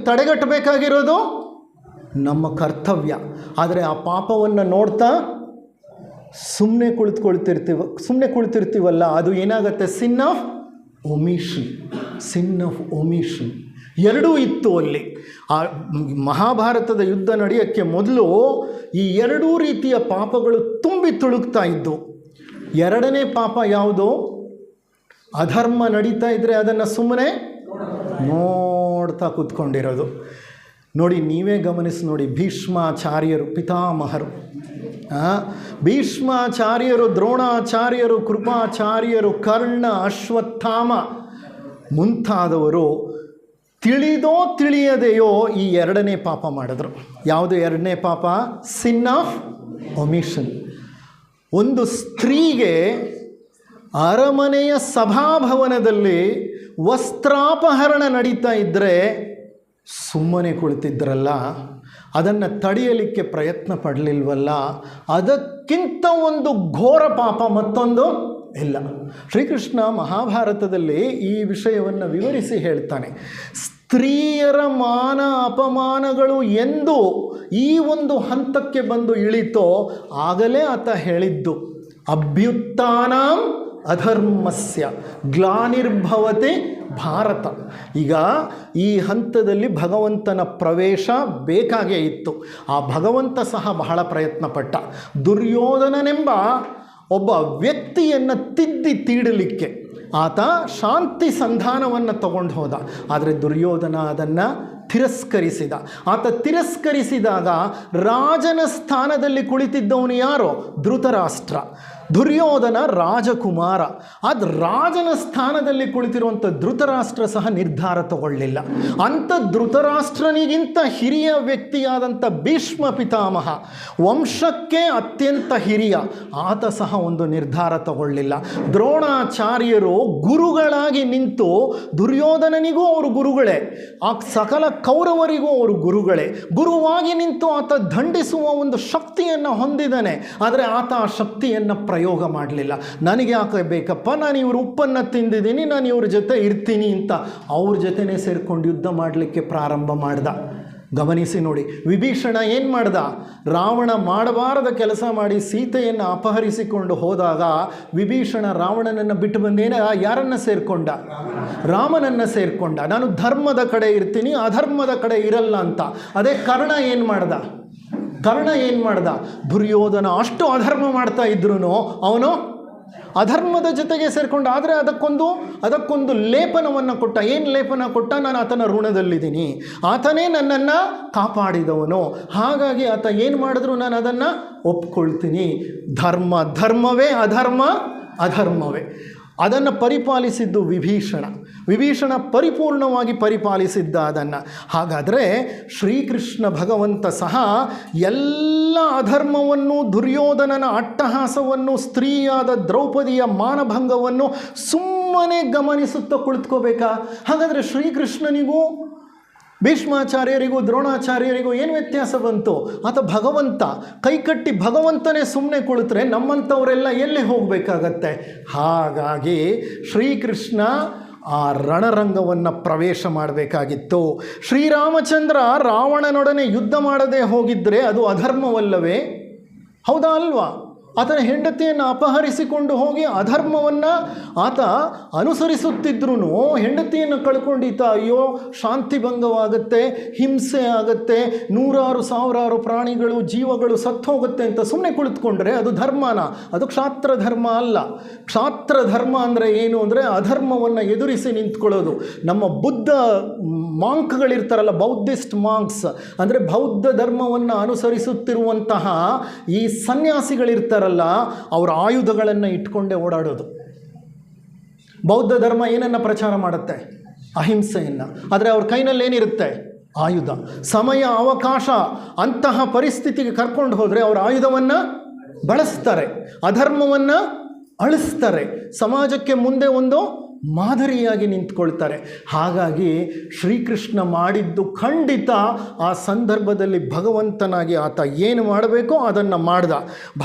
ತಡೆಗಟ್ಟಬೇಕಾಗಿರೋದು ನಮ್ಮ ಕರ್ತವ್ಯ. ಆದರೆ ಆ ಪಾಪವನ್ನು ನೋಡ್ತಾ ಸುಮ್ಮನೆ ಕುಳಿತಿರ್ತೀವಲ್ಲ, ಅದು ಏನಾಗುತ್ತೆ? ಸಿನ್ ಆಫ್ ಒಮಿಷನ್. ಎರಡೂ ಇತ್ತು ಅಲ್ಲಿ. ಆ ಮಹಾಭಾರತದ ಯುದ್ಧ ನಡೆಯೋಕ್ಕೆ ಮೊದಲು ಈ ಎರಡೂ ರೀತಿಯ ಪಾಪಗಳು ತುಂಬಿ ತುಳುಕ್ತಾ ಇದ್ದು. ಎರಡನೇ ಪಾಪ ಯಾವುದು? ಅಧರ್ಮ ನಡೀತಾ ಇದ್ದರೆ ಅದನ್ನು ಸುಮ್ಮನೆ ನೋಡ್ತಾ ಕೂತ್ಕೊಂಡಿರೋದು. ನೋಡಿ, ನೀವೇ ಗಮನಿಸಿ ನೋಡಿ, ಭೀಷ್ಮಾಚಾರ್ಯರು ಪಿತಾಮಹರು, ಭೀಷ್ಮಾಚಾರ್ಯರು, ದ್ರೋಣಾಚಾರ್ಯರು, ಕೃಪಾಚಾರ್ಯರು, ಕರ್ಣ, ಅಶ್ವತ್ಥಾಮ ಮುಂತಾದವರು ತಿಳಿದೋ ತಿಳಿಯದೆಯೋ ಈ ಎರಡನೇ ಪಾಪ ಮಾಡಿದ್ರು. ಯಾವುದು ಎರಡನೇ ಪಾಪ? ಸಿನ್ ಆಫ್ ಒಮಿಷನ್. ಒಂದು ಸ್ತ್ರೀಗೆ ಅರಮನೆಯ ಸಭಾಭವನದಲ್ಲಿ ವಸ್ತ್ರಾಪಹರಣ ನಡೀತಾ ಇದ್ದರೆ ಸುಮ್ಮನೆ ಕುಳಿತಿದ್ರಲ್ಲ, ಅದನ್ನು ತಡೆಯಲಿಕ್ಕೆ ಪ್ರಯತ್ನ ಪಡಲಿಲ್ವಲ್ಲ, ಅದಕ್ಕಿಂತ ಒಂದು ಘೋರ ಪಾಪ ಮತ್ತೊಂದು ಇಲ್ಲ. ಶ್ರೀಕೃಷ್ಣ ಮಹಾಭಾರತದಲ್ಲಿ ಈ ವಿಷಯವನ್ನು ವಿವರಿಸಿ ಹೇಳ್ತಾನೆ. ಸ್ತ್ರೀಯರ ಮಾನ ಅಪಮಾನಗಳು ಎಂದು ಈ ಒಂದು ಹಂತಕ್ಕೆ ಬಂದು ಇಳಿತೋ ಆಗಲೇ ಆತ ಹೇಳಿದ್ದು, ಅಭ್ಯುತ್ಥಾನಂ ಅಧರ್ಮಸ್ಯ ಗ್ಲಾನಿರ್ಭವತಿ ಭಾರತ. ಈಗ ಈ ಹಂತದಲ್ಲಿ ಭಗವಂತನ ಪ್ರವೇಶ ಬೇಕಾಗೇ ಇತ್ತು. ಆ ಭಗವಂತ ಸಹ ಬಹಳ ಪ್ರಯತ್ನ ಪಟ್ಟ. ದುರ್ಯೋಧನನೆಂಬ ಒಬ್ಬ ವ್ಯಕ್ತಿಯನ್ನು ತೀಡಲಿಕ್ಕೆ ಆತ ಶಾಂತಿ ಸಂಧಾನವನ್ನು ತಗೊಂಡು ಹೋದ. ಆದರೆ ದುರ್ಯೋಧನ ಅದನ್ನು ತಿರಸ್ಕರಿಸಿದ. ಆತ ತಿರಸ್ಕರಿಸಿದಾಗ ರಾಜನ ಸ್ಥಾನದಲ್ಲಿ ಕುಳಿತಿದ್ದವನು ಯಾರೋ? ಧೃತರಾಷ್ಟ್ರ. ದುರ್ಯೋಧನ ರಾಜಕುಮಾರ. ಅದು ರಾಜನ ಸ್ಥಾನದಲ್ಲಿ ಕುಳಿತಿರುವಂಥ ಧೃತರಾಷ್ಟ್ರ ಸಹ ನಿರ್ಧಾರ ತಗೊಳ್ಳಿಲ್ಲ. ಅಂಥ ಧೃತರಾಷ್ಟ್ರನಿಗಿಂತ ಹಿರಿಯ ವ್ಯಕ್ತಿಯಾದಂಥ ಭೀಷ್ಮ ಪಿತಾಮಹ, ವಂಶಕ್ಕೆ ಅತ್ಯಂತ ಹಿರಿಯ, ಆತ ಸಹ ಒಂದು ನಿರ್ಧಾರ ತಗೊಳ್ಳಿಲ್ಲ. ದ್ರೋಣಾಚಾರ್ಯರು ಗುರುಗಳಾಗಿ ನಿಂತು, ದುರ್ಯೋಧನನಿಗೂ ಅವರು ಗುರುಗಳೇ, ಆ ಸಕಲ ಕೌರವರಿಗೂ ಅವರು ಗುರುಗಳೇ, ಗುರುವಾಗಿ ನಿಂತು ಆತ ದಂಡಿಸುವ ಒಂದು ಶಕ್ತಿಯನ್ನು ಹೊಂದಿದ್ದಾನೆ. ಆದರೆ ಆತ ಆ ಶಕ್ತಿಯನ್ನು ಪ್ರಯೋಗ ಮಾಡಲಿಲ್ಲ. ನನಗೆ ಯಾಕೆ ಬೇಕಪ್ಪ, ನಾನು ಇವ್ರ ಉಪ್ಪನ್ನು ತಿಂದಿದ್ದೀನಿ, ನಾನು ಇವ್ರ ಜೊತೆ ಇರ್ತೀನಿ ಅಂತ ಅವ್ರ ಜೊತೆನೇ ಸೇರ್ಕೊಂಡು ಯುದ್ಧ ಮಾಡಲಿಕ್ಕೆ ಪ್ರಾರಂಭ ಮಾಡ್ದ. ಗಮನಿಸಿ ನೋಡಿ, ವಿಭೀಷಣ ಏನು ಮಾಡ್ದ? ರಾವಣ ಮಾಡಬಾರದ ಕೆಲಸ ಮಾಡಿ ಸೀತೆಯನ್ನು ಅಪಹರಿಸಿಕೊಂಡು ಹೋದಾಗ ವಿಭೀಷಣ ರಾವಣನನ್ನು ಬಿಟ್ಟು ಬಂದೇನ ಯಾರನ್ನು ಸೇರಿಕೊಂಡ? ರಾಮನನ್ನು ಸೇರಿಕೊಂಡ. ನಾನು ಧರ್ಮದ ಕಡೆ ಇರ್ತೀನಿ, ಅಧರ್ಮದ ಕಡೆ ಇರಲ್ಲ ಅಂತ. ಅದೇ ಕರ್ಣ ಏನು ಮಾಡ್ದ? ದುರ್ಯೋಧನ ಅಷ್ಟು ಅಧರ್ಮ ಮಾಡ್ತಾ ಇದ್ರೂ ಅವನು ಅಧರ್ಮದ ಜೊತೆಗೆ ಸೇರಿಕೊಂಡ. ಆದರೆ ಅದಕ್ಕೊಂದು ಲೇಪನವನ್ನು ಕೊಟ್ಟ. ಏನು ಲೇಪನ ಕೊಟ್ಟ? ನಾನು ಆತನ ಋಣದಲ್ಲಿದ್ದೀನಿ, ಆತನೇ ನನ್ನನ್ನು ಕಾಪಾಡಿದವನು, ಹಾಗಾಗಿ ಆತ ಏನು ಮಾಡಿದ್ರು ನಾನು ಅದನ್ನು ಒಪ್ಕೊಳ್ತೀನಿ. ಧರ್ಮವೇ, ಅಧರ್ಮವೇ. ಅದನ್ನು ಪರಿಪಾಲಿಸಿದ್ದು ವಿಭೀಷಣ ಪರಿಪೂರ್ಣವಾಗಿ ಪರಿಪಾಲಿಸಿದ್ದ ಅದನ್ನು. ಹಾಗಾದರೆ ಶ್ರೀಕೃಷ್ಣ ಭಗವಂತ ಸಹ ಎಲ್ಲ ಅಧರ್ಮವನ್ನು, ದುರ್ಯೋಧನನ ಅಟ್ಟಹಾಸವನ್ನು, ಸ್ತ್ರೀಯಾದ ದ್ರೌಪದಿಯ ಮಾನಭಂಗವನ್ನು ಸುಮ್ಮನೆ ಗಮನಿಸುತ್ತಾ ಕುಳಿತುಕೋಬೇಕಾ? ಹಾಗಾದರೆ ಶ್ರೀಕೃಷ್ಣನಿಗೂ ಭೀಷ್ಮಾಚಾರ್ಯರಿಗೂ ದ್ರೋಣಾಚಾರ್ಯರಿಗೂ ಏನು ವ್ಯತ್ಯಾಸ ಬಂತು? ಆತ ಭಗವಂತ. ಕೈಕಟ್ಟಿ ಭಗವಂತನೇ ಸುಮ್ಮನೆ ಕುಳಿತರೆ ನಮ್ಮಂಥವರೆಲ್ಲ ಎಲ್ಲಿ ಹೋಗಬೇಕಾಗತ್ತೆ? ಹಾಗಾಗಿ ಶ್ರೀಕೃಷ್ಣ ಆ ರಣರಂಗವನ್ನು ಪ್ರವೇಶ ಮಾಡಬೇಕಾಗಿತ್ತು. ಶ್ರೀರಾಮಚಂದ್ರ ರಾವಣನೊಡನೆ ಯುದ್ಧ ಮಾಡದೆ ಹೋಗಿದ್ದರೆ ಅದು ಅಧರ್ಮವಲ್ಲವೇ? ಹೌದಾ ಅಲ್ವಾ? ಆತನ ಹೆಂಡತಿಯನ್ನು ಅಪಹರಿಸಿಕೊಂಡು ಹೋಗಿ ಅಧರ್ಮವನ್ನು ಆತ ಅನುಸರಿಸುತ್ತಿದ್ರೂ ಹೆಂಡತಿಯನ್ನು ಕಳ್ಕೊಂಡಿದ್ದ. ಅಯ್ಯೋ, ಶಾಂತಿಭಂಗವಾಗುತ್ತೆ, ಹಿಂಸೆ ಆಗುತ್ತೆ, ನೂರಾರು ಸಾವಿರಾರು ಪ್ರಾಣಿಗಳು, ಜೀವಗಳು ಸತ್ತು ಹೋಗುತ್ತೆ ಅಂತ ಸುಮ್ಮನೆ ಕುಳಿತುಕೊಂಡ್ರೆ ಅದು ಧರ್ಮನ? ಅದು ಕ್ಷಾತ್ರ ಧರ್ಮ ಅಲ್ಲ. ಕ್ಷಾತ್ರ ಧರ್ಮ ಅಂದರೆ ಏನು ಅಂದರೆ ಅಧರ್ಮವನ್ನು ಎದುರಿಸಿ ನಿಂತ್ಕೊಳ್ಳೋದು. ನಮ್ಮ ಬುದ್ಧ ಮಾಂಕ್ಗಳಿರ್ತಾರಲ್ಲ, ಬೌದ್ಧಿಸ್ಟ್ ಮಾಂಕ್ಸ್ ಅಂದರೆ ಬೌದ್ಧ ಧರ್ಮವನ್ನು ಅನುಸರಿಸುತ್ತಿರುವಂತಹ ಈ ಸನ್ಯಾಸಿಗಳಿರ್ತಾರೆ, ಅವರ ಆಯುಧಗಳನ್ನು ಇಟ್ಕೊಂಡೇ ಓಡಾಡೋದು. ಬೌದ್ಧ ಧರ್ಮ ಏನನ್ನು ಪ್ರಚಾರ ಮಾಡುತ್ತೆ? ಅಹಿಂಸೆಯನ್ನು. ಆದರೆ ಅವ್ರ ಕೈನಲ್ಲಿ ಏನಿರುತ್ತೆ? ಆಯುಧ. ಸಮಯ ಅವಕಾಶ ಅಂತಹ ಪರಿಸ್ಥಿತಿಗೆ ಕರ್ಕೊಂಡು ಹೋದರೆ ಅವರ ಆಯುಧವನ್ನು ಬಳಸ್ತಾರೆ, ಅಧರ್ಮವನ್ನು ಅಳಿಸ್ತಾರೆ, ಸಮಾಜಕ್ಕೆ ಮುಂದೆ ಒಂದು ಮಾದರಿಯಾಗಿ ನಿಂತ್ಕೊಳ್ತಾರೆ. ಹಾಗಾಗಿ ಶ್ರೀಕೃಷ್ಣ ಮಾಡಿದ್ದು ಖಂಡಿತ ಆ ಸಂದರ್ಭದಲ್ಲಿ ಭಗವಂತನಾಗಿ ಆತ ಏನು ಮಾಡಬೇಕೋ ಅದನ್ನು ಮಾಡ್ದ.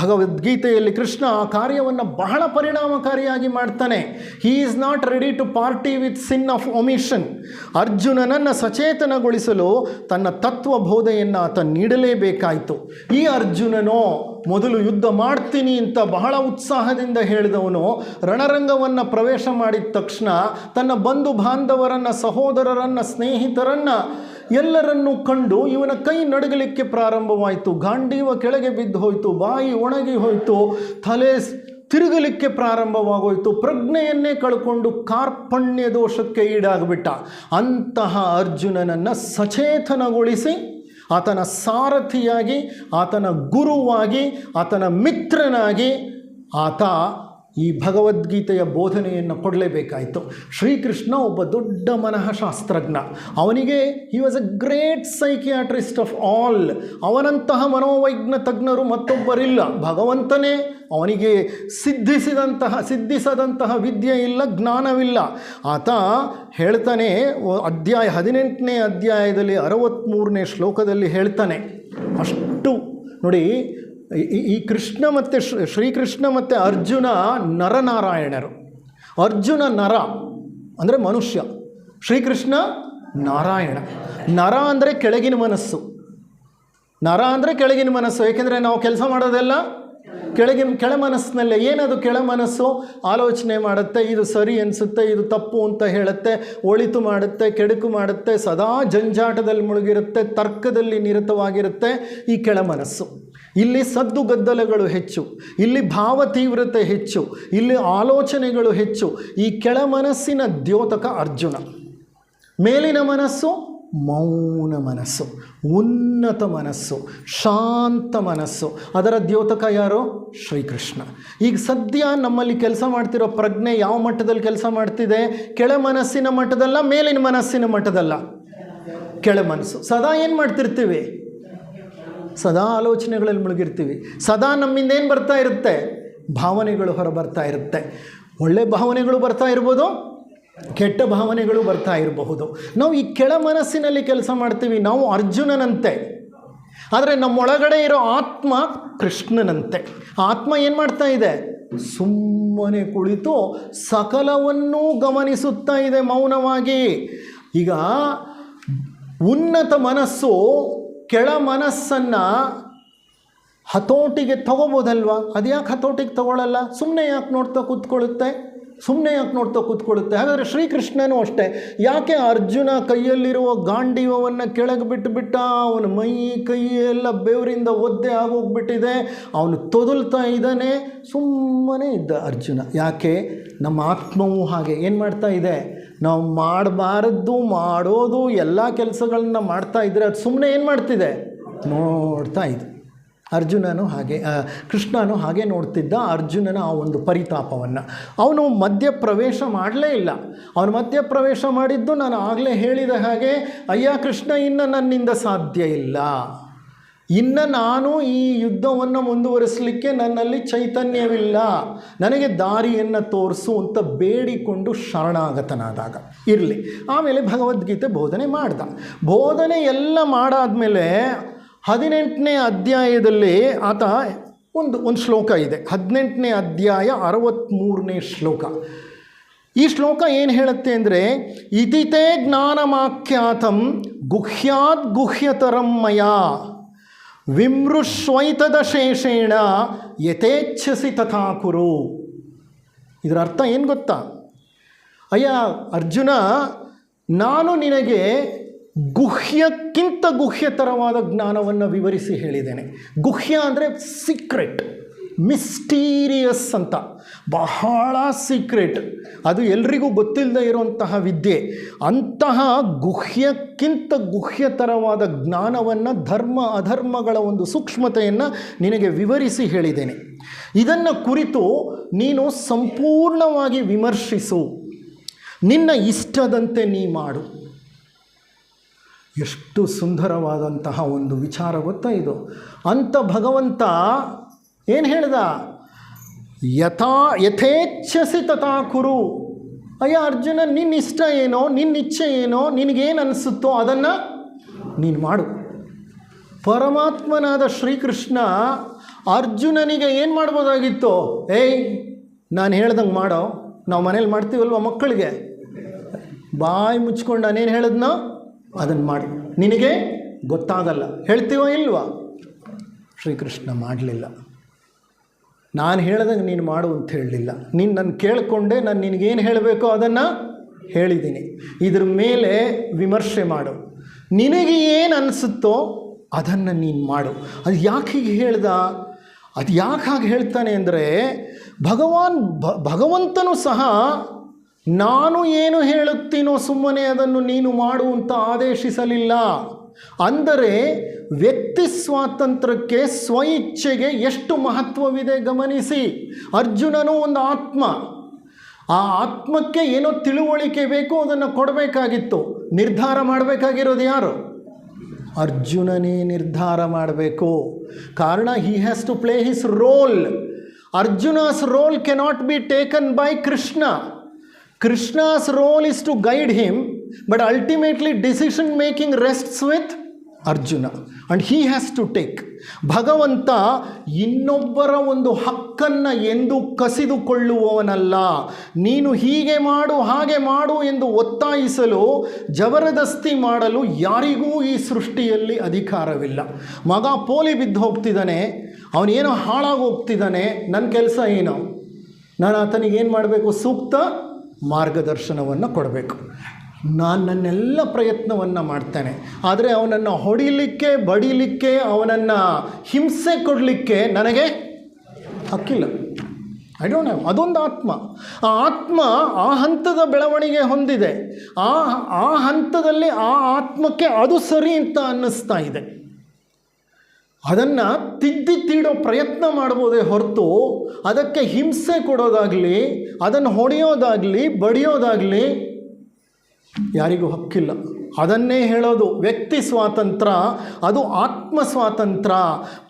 ಭಗವದ್ಗೀತೆಯಲ್ಲಿ ಕೃಷ್ಣ ಆ ಕಾರ್ಯವನ್ನು ಬಹಳ ಪರಿಣಾಮಕಾರಿಯಾಗಿ ಮಾಡ್ತಾನೆ. He is not ready to party with sin of omission. ಅರ್ಜುನನನ್ನು ಸಚೇತನಗೊಳಿಸಲು ತನ್ನ ತತ್ವಬೋಧೆಯನ್ನು ಆತ ನೀಡಲೇಬೇಕಾಯಿತು. ಈ ಅರ್ಜುನನೋ ಮೊದಲು ಯುದ್ಧ ಮಾಡ್ತೀನಿ ಅಂತ ಬಹಳ ಉತ್ಸಾಹದಿಂದ ಹೇಳಿದವನು ರಣರಂಗವನ್ನು ಪ್ರವೇಶ ಮಾಡಿದ ತಕ್ಷಣ ತನ್ನ ಬಂಧು ಬಾಂಧವರನ್ನು, ಸಹೋದರರನ್ನು, ಸ್ನೇಹಿತರನ್ನು ಎಲ್ಲರನ್ನೂ ಕಂಡು ಇವನ ಕೈ ನಡಗಲಿಕ್ಕೆ ಪ್ರಾರಂಭವಾಯಿತು. ಗಾಂಡೀವ ಕೆಳಗೆ ಬಿದ್ದು ಹೋಯಿತು, ಬಾಯಿ ಒಣಗಿ ಹೋಯಿತು, ತಲೆ ತಿರುಗಲಿಕ್ಕೆ ಪ್ರಾರಂಭವಾಗೋಯಿತು, ಪ್ರಜ್ಞೆಯನ್ನೇ ಕಳ್ಕೊಂಡು ಕಾರ್ಪಣ್ಯ ದೋಷಕ್ಕೆ ಈಡಾಗ್ಬಿಟ್ಟ. ಅಂತಹ ಅರ್ಜುನನನ್ನು ಸಚೇತನಗೊಳಿಸಿ ಆತನ ಸಾರಥಿಯಾಗಿ, ಆತನ ಗುರುವಾಗಿ, ಆತನ ಮಿತ್ರನಾಗಿ ಆತ ಈ ಭಗವದ್ಗೀತೆಯ ಬೋಧನೆಯನ್ನು ಕೊಡಲೇಬೇಕಾಯಿತು. ಶ್ರೀಕೃಷ್ಣ ಒಬ್ಬ ದೊಡ್ಡ ಮನಃಶಾಸ್ತ್ರಜ್ಞ. ಅವನಿಗೆ he was a great psychiatrist of all. ಅವನಂತಹ ಮನೋವೈಜ್ಞ ತಜ್ಞರು ಮತ್ತೊಬ್ಬರಿಲ್ಲ. ಭಗವಂತನೇ ಅವನಿಗೆ ಸಿದ್ಧಿಸದಂತಹ ವಿದ್ಯೆ ಇಲ್ಲ, ಜ್ಞಾನವಿಲ್ಲ. ಆತ ಹೇಳ್ತಾನೆ, 18ನೇ ಅಧ್ಯಾಯದಲ್ಲಿ 63ನೇ ಶ್ಲೋಕದಲ್ಲಿ ಹೇಳ್ತಾನೆ. ಅಷ್ಟು ನೋಡಿ, ಈ ಕೃಷ್ಣ ಮತ್ತು ಶ್ರೀಕೃಷ್ಣ ಮತ್ತು ಅರ್ಜುನ ನರನಾರಾಯಣರು. ಅರ್ಜುನ ನರ ಅಂದರೆ ಮನುಷ್ಯ, ಶ್ರೀಕೃಷ್ಣ ನಾರಾಯಣ. ನರ ಅಂದರೆ ಕೆಳಗಿನ ಮನಸ್ಸು. ನರ ಅಂದರೆ ಕೆಳಗಿನ ಮನಸ್ಸು. ಏಕೆಂದರೆ ನಾವು ಕೆಲಸ ಮಾಡೋದೆಲ್ಲ ಕೆಳ ಮನಸ್ಸಿನಲ್ಲೇ. ಏನದು ಕೆಳ ಮನಸ್ಸು? ಆಲೋಚನೆ ಮಾಡುತ್ತೆ, ಇದು ಸರಿ ಅನಿಸುತ್ತೆ, ಇದು ತಪ್ಪು ಅಂತ ಹೇಳುತ್ತೆ, ಒಳಿತು ಮಾಡುತ್ತೆ, ಕೆಡುಕು ಮಾಡುತ್ತೆ, ಸದಾ ಜಂಜಾಟದಲ್ಲಿ ಮುಳುಗಿರುತ್ತೆ, ತರ್ಕದಲ್ಲಿ ನಿರತವಾಗಿರುತ್ತೆ ಈ ಕೆಳ ಮನಸ್ಸು. ಇಲ್ಲಿ ಸದ್ದು ಗದ್ದಲಗಳು ಹೆಚ್ಚು, ಇಲ್ಲಿ ಭಾವ ತೀವ್ರತೆ ಹೆಚ್ಚು, ಇಲ್ಲಿ ಆಲೋಚನೆಗಳು ಹೆಚ್ಚು. ಈ ಕೆಳ ಮನಸ್ಸಿನ ದ್ಯೋತಕ ಅರ್ಜುನ. ಮೇಲಿನ ಮನಸ್ಸು ಮೌನ ಮನಸ್ಸು, ಉನ್ನತ ಮನಸ್ಸು, ಶಾಂತ ಮನಸ್ಸು. ಅದರ ದ್ಯೋತಕ ಯಾರು? ಶ್ರೀಕೃಷ್ಣ. ಈಗ ಸದ್ಯ ನಮ್ಮಲ್ಲಿ ಕೆಲಸ ಮಾಡ್ತಿರೋ ಪ್ರಜ್ಞೆ ಯಾವ ಮಟ್ಟದಲ್ಲಿ ಕೆಲಸ ಮಾಡ್ತಿದೆ? ಕೆಳ ಮನಸ್ಸಿನ ಮಟ್ಟದಲ್ಲ, ಮೇಲಿನ ಮನಸ್ಸಿನ ಮಟ್ಟದಲ್ಲ, ಕೆಳ ಮನಸ್ಸು. ಸದಾ ಏನು ಮಾಡ್ತಿರ್ತೀವಿ? ಸದಾ ಆಲೋಚನೆಗಳಲ್ಲಿ ಮುಳುಗಿರ್ತೀವಿ. ಸದಾ ನಮ್ಮಿಂದ ಏನು ಬರ್ತಾ ಇರುತ್ತೆ? ಭಾವನೆಗಳು ಹೊರ ಬರ್ತಾ ಇರುತ್ತೆ. ಒಳ್ಳೆ ಭಾವನೆಗಳು ಬರ್ತಾ ಇರ್ಬೋದು, ಕೆಟ್ಟ ಭಾವನೆಗಳು ಬರ್ತಾ ಇರಬಹುದು. ನಾವು ಈ ಕೆಳ ಮನಸ್ಸಿನಲ್ಲಿ ಕೆಲಸ ಮಾಡ್ತೀವಿ. ನಾವು ಅರ್ಜುನನಂತೆ, ಆದರೆ ನಮ್ಮೊಳಗಡೆ ಇರೋ ಆತ್ಮ ಕೃಷ್ಣನಂತೆ. ಆತ್ಮ ಏನು ಮಾಡ್ತಾ ಇದೆ? ಸುಮ್ಮನೆ ಕುಳಿತು ಸಕಲವನ್ನೂ ಗಮನಿಸುತ್ತಾ ಇದೆ ಮೌನವಾಗಿ. ಈಗ ಉನ್ನತ ಮನಸ್ಸು ಕೆಳ ಮನಸ್ಸನ್ನು ಹತೋಟಿಗೆ ತಗೋಬೋದಲ್ವಾ? ಅದು ಯಾಕೆ ಹತೋಟಿಗೆ ತಗೊಳ್ಳಲ್ಲ? ಸುಮ್ಮನೆ ಯಾಕೆ ನೋಡ್ತಾ ಕೂತ್ಕೊಳ್ಳುತ್ತೆ? ಹಾಗಾದರೆ ಶ್ರೀಕೃಷ್ಣನೂ ಅಷ್ಟೇ. ಯಾಕೆ ಅರ್ಜುನ ಕೈಯಲ್ಲಿರುವ ಗಾಂಡೀವವನ್ನು ಕೆಳಗೆ ಬಿಟ್ಟುಬಿಟ್ಟ? ಅವನ ಮೈ ಕೈ ಎಲ್ಲ ಬೆವರಿಂದ ಒದ್ದೆ ಆಗೋಗ್ಬಿಟ್ಟಿದೆ, ಅವನು ತೊದಲ್ತಾ ಇದ್ದಾನೆ, ಸುಮ್ಮನೆ ಇದ್ದ ಅರ್ಜುನ. ಯಾಕೆ? ನಮ್ಮ ಆತ್ಮವೂ ಹಾಗೆ ಏನು ಮಾಡ್ತಾ ಇದೆ? ನಾವು ಮಾಡಬಾರದ್ದು ಮಾಡೋದು ಎಲ್ಲ ಕೆಲಸಗಳನ್ನ ಮಾಡ್ತಾ ಇದ್ದರೆ ಅದು ಸುಮ್ಮನೆ ಏನು ಮಾಡ್ತಿದೆ? ನೋಡ್ತಾ ಇದೆ. ಅರ್ಜುನನು ಹಾಗೆ, ಕೃಷ್ಣನು ಹಾಗೆ ನೋಡ್ತಿದ್ದ ಅರ್ಜುನನ ಆ ಒಂದು ಪರಿತಾಪವನ್ನು. ಅವನು ಮಧ್ಯಪ್ರವೇಶ ಮಾಡಲೇ ಇಲ್ಲ. ಅವನು ಮಧ್ಯಪ್ರವೇಶ ಮಾಡಿದ್ದು ನಾನು ಆಗಲೇ ಹೇಳಿದ ಹಾಗೆ, ಅಯ್ಯ ಕೃಷ್ಣ, ಇನ್ನು ನನ್ನಿಂದ ಸಾಧ್ಯ ಇಲ್ಲ, ಇನ್ನು ನಾನು ಈ ಯುದ್ಧವನ್ನು ಮುಂದುವರಿಸಲಿಕ್ಕೆ ನನ್ನಲ್ಲಿ ಚೈತನ್ಯವಿಲ್ಲ, ನನಗೆ ದಾರಿಯನ್ನು ತೋರಿಸು ಅಂತ ಬೇಡಿಕೊಂಡು ಶರಣಾಗತನಾದಾಗ ಇರಲಿ. ಆಮೇಲೆ ಭಗವದ್ಗೀತೆ ಬೋಧನೆ ಮಾಡ್ದ. ಬೋಧನೆ ಎಲ್ಲ ಮಾಡಾದಮೇಲೆ 18ನೇ ಅಧ್ಯಾಯದಲ್ಲಿ ಆತ ಒಂದು ಶ್ಲೋಕ ಇದೆ. 18ನೇ ಅಧ್ಯಾಯ 63ನೇ ಶ್ಲೋಕ. ಈ ಶ್ಲೋಕ ಏನು ಹೇಳುತ್ತೆ ಅಂದರೆ, ಇತಿತೇ ಜ್ಞಾನಮಾಖ್ಯಾತಂ ಗುಹ್ಯಾದ್ ಗುಹ್ಯತರಂ ಮಯಾ ವಿಮೃಶ್ವೈತದ ಶೇಷೇಣ ಯಥೇಚ್ಛಸಿ ತಥಾ ಕುರು. ಇದರ ಅರ್ಥ ಏನು ಗೊತ್ತಾ? ಅಯ್ಯ ಅರ್ಜುನ, ನಾನು ನಿನಗೆ ಗುಹ್ಯಕ್ಕಿಂತ ಗುಹ್ಯತರವಾದ ಜ್ಞಾನವನ್ನು ವಿವರಿಸಿ ಹೇಳಿದ್ದೇನೆ. ಗುಹ್ಯ ಅಂದರೆ ಸೀಕ್ರೆಟ್, ಮಿಸ್ಟೀರಿಯಸ್ ಅಂತ, ಬಹಳ ಸೀಕ್ರೆಟ್, ಅದು ಎಲ್ರಿಗೂ ಗೊತ್ತಿಲ್ಲದೆ ಇರುವಂತಹ ವಿದ್ಯೆ. ಅಂತಹ ಗುಹ್ಯಕ್ಕಿಂತ ಗುಹ್ಯತರವಾದ ಜ್ಞಾನವನ್ನು, ಧರ್ಮ ಅಧರ್ಮಗಳ ಒಂದು ಸೂಕ್ಷ್ಮತೆಯನ್ನು ನಿನಗೆ ವಿವರಿಸಿ ಹೇಳಿದ್ದೇನೆ. ಇದನ್ನು ಕುರಿತು ನೀನು ಸಂಪೂರ್ಣವಾಗಿ ವಿಮರ್ಶಿಸು, ನಿನ್ನ ಇಷ್ಟದಂತೆ ನೀ ಮಾಡು. ಎಷ್ಟು ಸುಂದರವಾದಂತಹ ಒಂದು ವಿಚಾರ ಗೊತ್ತಾ ಇದು? ಅಂತ ಭಗವಂತ ಏನು ಹೇಳ್ದ? ಯಥೇಚ್ಛಸಿ ತಥಾ ಕುರು. ಅಯ್ಯ ಅರ್ಜುನ, ನಿನ್ನ ಇಷ್ಟ ಏನೋ, ನಿನ್ನ ಇಚ್ಛೆ ಏನೋ, ನಿನಗೇನು ಅನಿಸುತ್ತೋ ಅದನ್ನು ನೀನು ಮಾಡು. ಪರಮಾತ್ಮನಾದ ಶ್ರೀಕೃಷ್ಣ ಅರ್ಜುನನಿಗೆ ಏನು ಮಾಡ್ಬೋದಾಗಿತ್ತು? ಏಯ್, ನಾನು ಹೇಳ್ದಂಗೆ ಮಾಡೋ. ನಾವು ಮನೇಲಿ ಮಾಡ್ತೀವಲ್ವ ಮಕ್ಕಳಿಗೆ, ಬಾಯಿ ಮುಚ್ಕೊಂಡು ನಾನೇನು ಹೇಳಿದ್ನೋ ಅದನ್ನು ಮಾಡಿ, ನಿನಗೆ ಗೊತ್ತಾಗಲ್ಲ, ಹೇಳ್ತೀವೋ ಇಲ್ವಾ? ಶ್ರೀಕೃಷ್ಣ ಮಾಡಲಿಲ್ಲ. ನಾನು ಹೇಳ್ದಂಗೆ ನೀನು ಮಾಡು ಅಂತ ಹೇಳಲಿಲ್ಲ. ನೀನು ನನ್ನ ಕೇಳಿಕೊಂಡೆ, ನಾನು ನಿನಗೇನು ಹೇಳಬೇಕೋ ಅದನ್ನು ಹೇಳಿದ್ದೀನಿ. ಇದ್ರ ಮೇಲೆ ವಿಮರ್ಶೆ ಮಾಡು, ನಿನಗೆ ಏನು ಅನಿಸುತ್ತೋ ಅದನ್ನು ನೀನು ಮಾಡು. ಅದು ಯಾಕೆ ಹೀಗೆ ಹೇಳ್ದ? ಅದು ಯಾಕೆ ಹಾಗೆ ಹೇಳ್ತಾನೆ ಅಂದರೆ, ಭಗವಂತನೂ ಸಹ ನಾನು ಏನು ಹೇಳುತ್ತೀನೋ ಸುಮ್ಮನೆ ಅದನ್ನು ನೀನು ಮಾಡು ಅಂತ ಆದೇಶಿಸಲಿಲ್ಲ. ಅಂದರೆ ವ್ಯಕ್ತಿ ಸ್ವಾತಂತ್ರ್ಯಕ್ಕೆ, ಸ್ವಇಚ್ಛೆಗೆ ಎಷ್ಟು ಮಹತ್ವವಿದೆ ಗಮನಿಸಿ. ಅರ್ಜುನನು ಒಂದು ಆತ್ಮ, ಆ ಆತ್ಮಕ್ಕೆ ಏನೋ ತಿಳುವಳಿಕೆ ಬೇಕು, ಅದನ್ನು ಕೊಡಬೇಕಾಗಿತ್ತು. ನಿರ್ಧಾರ ಮಾಡಬೇಕಾಗಿರೋದು ಯಾರು? ಅರ್ಜುನನೇ ನಿರ್ಧಾರ ಮಾಡಬೇಕು. ಕಾರಣ he has to play his role. ಅರ್ಜುನಾಸ್ role cannot be taken by Krishna. Krishna's role is to guide him, but ultimately decision making rests with Arjuna and he has to take. ಭಗವಂತ ಇನ್ನೊಬ್ಬರ ಒಂದು ಹಕ್ಕನ್ನು ಎಂದು ಕಸಿದುಕೊಳ್ಳುವವನಲ್ಲ. ನೀನು ಹೀಗೆ ಮಾಡು, ಹಾಗೆ ಮಾಡು ಎಂದು ಒತ್ತಾಯಿಸಲು, ಜಬರದಸ್ತಿ ಮಾಡಲು ಯಾರಿಗೂ ಈ ಸೃಷ್ಟಿಯಲ್ಲಿ ಅಧಿಕಾರವಿಲ್ಲ. ಮಗ ಪೋಲಿ ಬಿದ್ದು ಹೋಗ್ತಿದ್ದಾನೆ, ಅವನೇನೋ ಹಾಳಾಗಿ ಹೋಗ್ತಿದ್ದಾನೆ, ನನ್ನ ಕೆಲಸ ಏನು? ನಾನು ಆತನಿಗೇನು ಮಾಡಬೇಕು? ಸೂಕ್ತ ಮಾರ್ಗದರ್ಶನವನ್ನು ಕೊಡಬೇಕು. ನಾನು ನನ್ನೆಲ್ಲ ಪ್ರಯತ್ನವನ್ನು ಮಾಡ್ತೇನೆ, ಆದರೆ ಅವನನ್ನು ಹೊಡಿಲಿಕ್ಕೆ, ಬಡಿಲಿಕ್ಕೆ, ಅವನನ್ನು ಹಿಂಸೆ ಕೊಡಲಿಕ್ಕೆ ನನಗೆ ಹಕ್ಕಿಲ್ಲ. I don't have. ಅದೊಂದು ಆತ್ಮ. ಆ ಆತ್ಮ ಆ ಹಂತದ ಬೆಳವಣಿಗೆ ಹೊಂದಿದೆ. ಆ ಹಂತದಲ್ಲಿ ಆ ಆತ್ಮಕ್ಕೆ ಅದು ಸರಿ ಅಂತ ಅನ್ನಿಸ್ತಾ ಇದೆ. ಅದನ್ನು ತೀಡೋ ಪ್ರಯತ್ನ ಮಾಡ್ಬೋದೇ ಹೊರತು ಅದಕ್ಕೆ ಹಿಂಸೆ ಕೊಡೋದಾಗಲಿ, ಅದನ್ನು ಹೊಡೆಯೋದಾಗಲಿ, ಬಡಿಯೋದಾಗಲಿ ಯಾರಿಗೂ ಹಕ್ಕಿಲ್ಲ. ಅದನ್ನೇ ಹೇಳೋದು ವ್ಯಕ್ತಿ ಸ್ವಾತಂತ್ರ್ಯ, ಅದು ಆತ್ಮ ಸ್ವಾತಂತ್ರ್ಯ.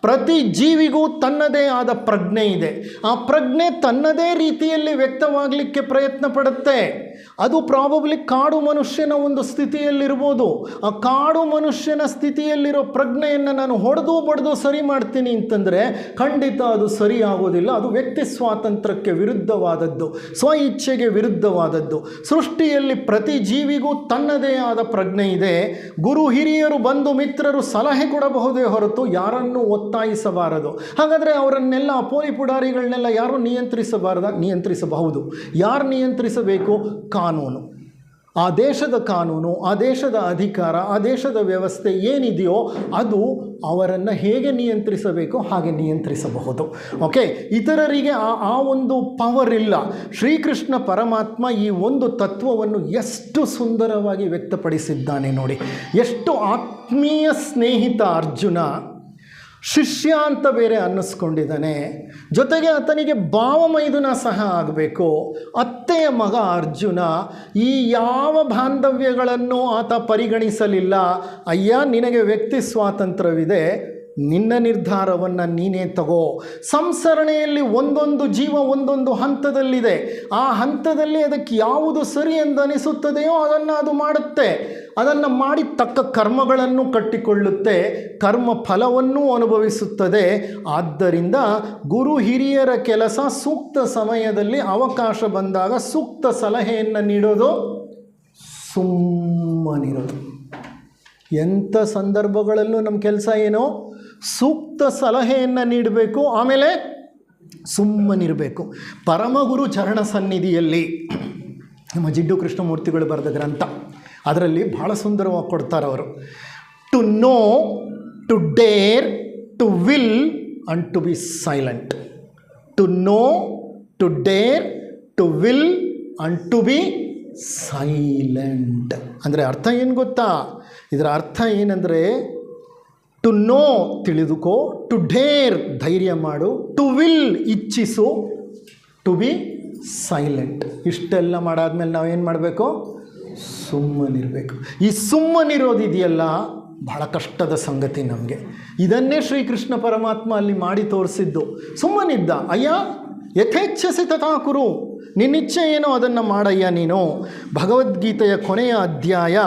ಪ್ರತಿ ಜೀವಿಗೂ ತನ್ನದೇ ಆದ ಪ್ರಜ್ಞೆ ಇದೆ. ಆ ಪ್ರಜ್ಞೆ ತನ್ನದೇ ರೀತಿಯಲ್ಲಿ ವ್ಯಕ್ತವಾಗಲಿಕ್ಕೆ ಪ್ರಯತ್ನ ಪಡುತ್ತೆ. ಅದು ಪ್ರಾಬಬ್ಲಿ ಕಾಡು ಮನುಷ್ಯನ ಒಂದು ಸ್ಥಿತಿಯಲ್ಲಿರ್ಬೋದು. ಆ ಕಾಡು ಮನುಷ್ಯನ ಸ್ಥಿತಿಯಲ್ಲಿರೋ ಪ್ರಜ್ಞೆಯನ್ನು ನಾನು ಹೊಡೆದು ಬಡ್ದು ಸರಿ ಮಾಡ್ತೀನಿ ಅಂತಂದರೆ ಖಂಡಿತ ಅದು ಸರಿ ಆಗೋದಿಲ್ಲ. ಅದು ವ್ಯಕ್ತಿ ಸ್ವಾತಂತ್ರ್ಯಕ್ಕೆ ವಿರುದ್ಧವಾದದ್ದು, ಸ್ವ ಇಚ್ಛೆಗೆ ವಿರುದ್ಧವಾದದ್ದು. ಸೃಷ್ಟಿಯಲ್ಲಿ ಪ್ರತಿ ಜೀವಿಗೂ ತನ್ನದೇ ಆದ ಪ್ರಜ್ಞೆ ಇದೆ. ಗುರು ಹಿರಿಯರು, ಬಂಧು ಮಿತ್ರರು ಸಲಹೆ ಕೊಡಬಹುದೇ ಹೊರತು ಯಾರನ್ನೂ ಒತ್ತಾಯಿಸಬಾರದು. ಹಾಗಾದರೆ ಅವರನ್ನೆಲ್ಲ, ಅಪೋಲಿ ಪುಡಾರಿಗಳನ್ನೆಲ್ಲ ಯಾರು ನಿಯಂತ್ರಿಸಬಹುದು? ಯಾರು ನಿಯಂತ್ರಿಸಬೇಕು? ಕಾನೂನು. ಆ ದೇಶದ ಕಾನೂನು, ಆ ದೇಶದ ಅಧಿಕಾರ, ಆ ದೇಶದ ವ್ಯವಸ್ಥೆ ಏನಿದೆಯೋ ಅದು ಅವರನ್ನು ಹೇಗೆ ನಿಯಂತ್ರಿಸಬೇಕೋ ಹಾಗೆ ನಿಯಂತ್ರಿಸಬಹುದು. ಓಕೆ, ಇತರರಿಗೆ ಆ ಒಂದು ಪವರ್ ಇಲ್ಲ. ಶ್ರೀಕೃಷ್ಣ ಪರಮಾತ್ಮ ಈ ಒಂದು ತತ್ವವನ್ನು ಎಷ್ಟು ಸುಂದರವಾಗಿ ವ್ಯಕ್ತಪಡಿಸಿದ್ದಾನೆ ನೋಡಿ. ಎಷ್ಟು ಆತ್ಮೀಯ ಸ್ನೇಹಿತ ಅರ್ಜುನ, ಶಿಷ್ಯ ಅಂತ ಬೇರೆ ಅನ್ನಿಸ್ಕೊಂಡಿದ್ದಾನೆ. ಜೊತೆಗೆ ಆತನಿಗೆ ಭಾವಮೈದುನ ಸಹ ಆಗಬೇಕು. ಅತ್ತೆಯ ಮಗ ಅರ್ಜುನ. ಈ ಯಾವ ಬಾಂಧವ್ಯಗಳನ್ನು ಆತ ಪರಿಗಣಿಸಲಿಲ್ಲ. ಅಯ್ಯ, ನಿನಗೆ ವ್ಯಕ್ತಿ ಸ್ವಾತಂತ್ರ್ಯವಿದೆ, ನಿನ್ನ ನಿರ್ಧಾರವನ್ನು ನೀನೇ ತಗೋ. ಸಂಸರಣೆಯಲ್ಲಿ ಒಂದೊಂದು ಜೀವ ಒಂದೊಂದು ಹಂತದಲ್ಲಿದೆ. ಆ ಹಂತದಲ್ಲಿ ಅದಕ್ಕೆ ಯಾವುದು ಸರಿ ಎಂದು ಅನಿಸುತ್ತದೆಯೋ ಅದನ್ನು ಅದು ಮಾಡುತ್ತೆ. ಅದನ್ನು ಮಾಡಿ ತಕ್ಕ ಕರ್ಮಗಳನ್ನು ಕಟ್ಟಿಕೊಳ್ಳುತ್ತೆ, ಕರ್ಮ ಫಲವನ್ನೂ ಅನುಭವಿಸುತ್ತದೆ. ಆದ್ದರಿಂದ ಗುರು ಹಿರಿಯರ ಕೆಲಸ ಸೂಕ್ತ ಸಮಯದಲ್ಲಿ ಅವಕಾಶ ಬಂದಾಗ ಸೂಕ್ತ ಸಲಹೆಯನ್ನು ನೀಡೋದು, ಸುಮ್ಮನಿರೋದು. ಎಂಥ ಸಂದರ್ಭಗಳಲ್ಲೂ ನಮ್ಮ ಕೆಲಸ ಏನೋ ಸೂಕ್ತ ಸಲಹೆಯನ್ನು ನೀಡಬೇಕು, ಆಮೇಲೆ ಸುಮ್ಮನಿರಬೇಕು. ಪರಮಗುರು ಚರಣ ಸನ್ನಿಧಿಯಲ್ಲಿ ನಮ್ಮ ಜಿಡ್ಡು ಕೃಷ್ಣಮೂರ್ತಿಗಳು ಬರೆದ ಗ್ರಂಥ, ಅದರಲ್ಲಿ ಬಹಳ ಸುಂದರವಾಗಿ ಕೊಡ್ತಾರೆ ಅವರು. To know, to dare, to will and to be silent. To know, to dare, to will and to be silent. ಅಂದರೆ ಅರ್ಥ ಏನು ಗೊತ್ತಾ? ಇದರ ಅರ್ಥ ಏನಂದರೆ, ಟು ನೋ ತಿಳಿದುಕೋ, ಟು ಡೇರ್ ಧೈರ್ಯ ಮಾಡು, ಟು ವಿಲ್ ಇಚ್ಛಿಸು, ಟು ಬಿ ಸೈಲೆಂಟ್. ಇಷ್ಟೆಲ್ಲ ಮಾಡಾದ್ಮೇಲೆ ನಾವೇನು ಮಾಡಬೇಕು? ಸುಮ್ಮನಿರಬೇಕು. ಈ ಸುಮ್ಮನಿರೋದಿದೆಯಲ್ಲ ಬಹಳ ಕಷ್ಟದ ಸಂಗತಿ ನಮಗೆ. ಇದನ್ನೇ ಶ್ರೀಕೃಷ್ಣ ಪರಮಾತ್ಮ ಅಲ್ಲಿ ಮಾಡಿ ತೋರಿಸಿದ್ದು. ಸುಮ್ಮನಿದ್ದ. ಅಯ್ಯ ಯಥೇಚ್ಛಸಿ ತಥಾ ಕುರು, ನಿನ್ನಿಚ್ಛೆ ಏನೋ ಅದನ್ನು ಮಾಡಯ್ಯ ನೀನು. ಭಗವದ್ಗೀತೆಯ ಕೊನೆಯ ಅಧ್ಯಾಯ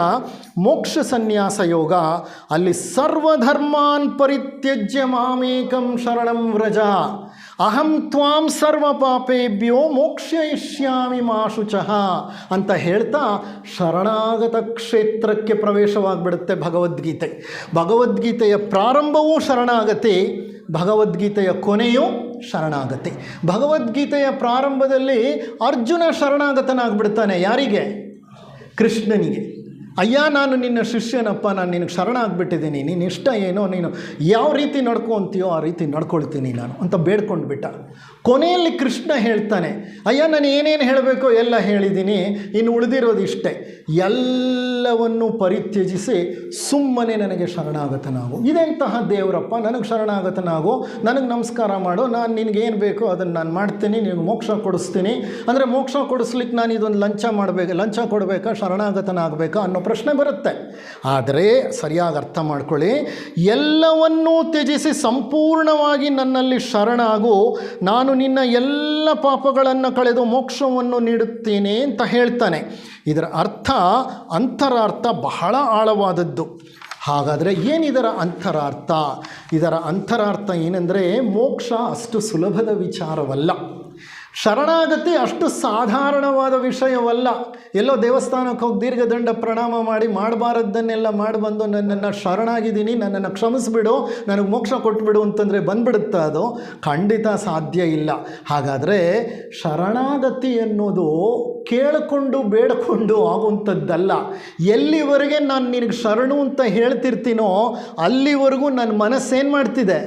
ಮೋಕ್ಷ ಸನ್ಯಾಸ ಯೋಗ. ಅಲ್ಲಿ ಸರ್ವಧರ್ಮಾನ್ ಪರಿತ್ಯಜ್ಯ ಮಾಮೇಕಂ ಶರಣಂ ವ್ರಜ ಅಹಂ ತ್ವಾಂ ಸರ್ವ ಪಾಪೇಭ್ಯೋ ಮೋಕ್ಷಯಿಷ್ಯಾಮಿ ಮಾ ಶುಚಃ ಅಂತ ಹೇಳ್ತಾ ಶರಣಾಗತ ಕ್ಷೇತ್ರಕ್ಕೆ ಪ್ರವೇಶವಾಗಿಬಿಡುತ್ತೆ ಭಗವದ್ಗೀತೆ. ಭಗವದ್ಗೀತೆಯ ಪ್ರಾರಂಭವೂ ಶರಣಾಗತಿ, ಭಗವದ್ಗೀತೆಯ ಕೊನೆಯೂ ಶರಣಾಗತಿ. ಭಗವದ್ಗೀತೆಯ ಪ್ರಾರಂಭದಲ್ಲಿ ಅರ್ಜುನ ಶರಣಾಗತನಾಗ್ಬಿಡ್ತಾನೆ. ಯಾರಿಗೆ? ಕೃಷ್ಣನಿಗೆ. ಅಯ್ಯ ನಾನು ನಿನ್ನ ಶಿಷ್ಯನಪ್ಪ, ನಾನು ನಿನಗೆ ಶರಣಾಗ್ಬಿಟ್ಟಿದ್ದೀನಿ, ನೀನು ಇಷ್ಟ ಏನೋ, ನೀನು ಯಾವ ರೀತಿ ನಡ್ಕೊತೀಯೋ ಆ ರೀತಿ ನಡ್ಕೊಳ್ತೀನಿ ನಾನು ಅಂತ ಬೇಡ್ಕೊಂಡು ಬಿಟ್ಟ. ಕೊನೆಯಲ್ಲಿ ಕೃಷ್ಣ ಹೇಳ್ತಾನೆ, ಅಯ್ಯ ನಾನು ಏನೇನು ಹೇಳಬೇಕೋ ಎಲ್ಲ ಹೇಳಿದ್ದೀನಿ, ಇನ್ನು ಉಳಿದಿರೋದು ಇಷ್ಟೇ, ಎಲ್ಲವನ್ನೂ ಪರಿತ್ಯಜಿಸಿ ಸುಮ್ಮನೆ ನನಗೆ ಶರಣಾಗತನಾಗು. ಇದೆಂತಹ ದೇವರಪ್ಪ, ನನಗೆ ಶರಣಾಗತನಾಗು, ನನಗೆ ನಮಸ್ಕಾರ ಮಾಡು, ನಾನು ನಿನಗೇನು ಬೇಕೋ ಅದನ್ನು ನಾನು ಮಾಡ್ತೀನಿ, ನಿನಗೆ ಮೋಕ್ಷ ಕೊಡಿಸ್ತೀನಿ. ಅಂದರೆ ಮೋಕ್ಷ ಕೊಡಿಸ್ಲಿಕ್ಕೆ ನಾನು ಇದೊಂದು ಲಂಚ ಕೊಡಬೇಕಾ, ಶರಣಾಗತನಾಗಬೇಕಾ ಅನ್ನೋ ಪ್ರಶ್ನೆ ಬರುತ್ತೆ. ಆದರೆ ಸರಿಯಾಗಿ ಅರ್ಥ ಮಾಡ್ಕೊಳ್ಳಿ, ಎಲ್ಲವನ್ನೂ ತ್ಯಜಿಸಿ ಸಂಪೂರ್ಣವಾಗಿ ನನ್ನಲ್ಲಿ ಶರಣಾಗು, ನಾನು ನಿನ್ನ ಎಲ್ಲ ಪಾಪಗಳನ್ನು ಕಳೆದು ಮೋಕ್ಷವನ್ನು ನೀಡುತ್ತೇನೆ ಅಂತ ಹೇಳ್ತಾನೆ. ಇದರ ಅರ್ಥ, ಅಂತರಾರ್ಥ ಬಹಳ ಆಳವಾದದ್ದು. ಹಾಗಾದರೆ ಏನಿದರ ಅಂತರಾರ್ಥ? ಇದರ ಅಂತರಾರ್ಥ ಏನೆಂದರೆ, ಮೋಕ್ಷ ಅಷ್ಟು ಸುಲಭದ ವಿಚಾರವಲ್ಲ, ಶರಣಾಗತಿ ಅಷ್ಟು ಸಾಧಾರಣವಾದ ವಿಷಯವಲ್ಲ. ಎಲ್ಲೋ ದೇವಸ್ಥಾನಕ್ಕೆ ಹೋಗಿ ದೀರ್ಘದಂಡ ಪ್ರಣಾಮ ಮಾಡಿ ಮಾಡಬಾರದ್ದನ್ನೆಲ್ಲ ಮಾಡಿಬಂದು ನನ್ನನ್ನು ಶರಣಾಗಿದ್ದೀನಿ, ನನ್ನನ್ನು ಕ್ಷಮಿಸಿಬಿಡು, ನನಗೆ ಮೋಕ್ಷ ಕೊಟ್ಬಿಡು ಅಂತಂದರೆ ಬಂದ್ಬಿಡುತ್ತೆ? ಅದು ಖಂಡಿತ ಸಾಧ್ಯ ಇಲ್ಲ. ಹಾಗಾದರೆ ಶರಣಾಗತಿ ಅನ್ನೋದು ಕೇಳಿಕೊಂಡು ಬೇಡಿಕೊಂಡು ಆಗುವಂಥದ್ದಲ್ಲ. ಎಲ್ಲಿವರೆಗೆ ನಾನು ನಿನಗೆ ಶರಣು ಅಂತ ಹೇಳ್ತಿರ್ತೀನೋ ಅಲ್ಲಿವರೆಗೂ ನನ್ನ ಮನಸ್ಸೇನು ಮಾಡ್ತಿದೆ?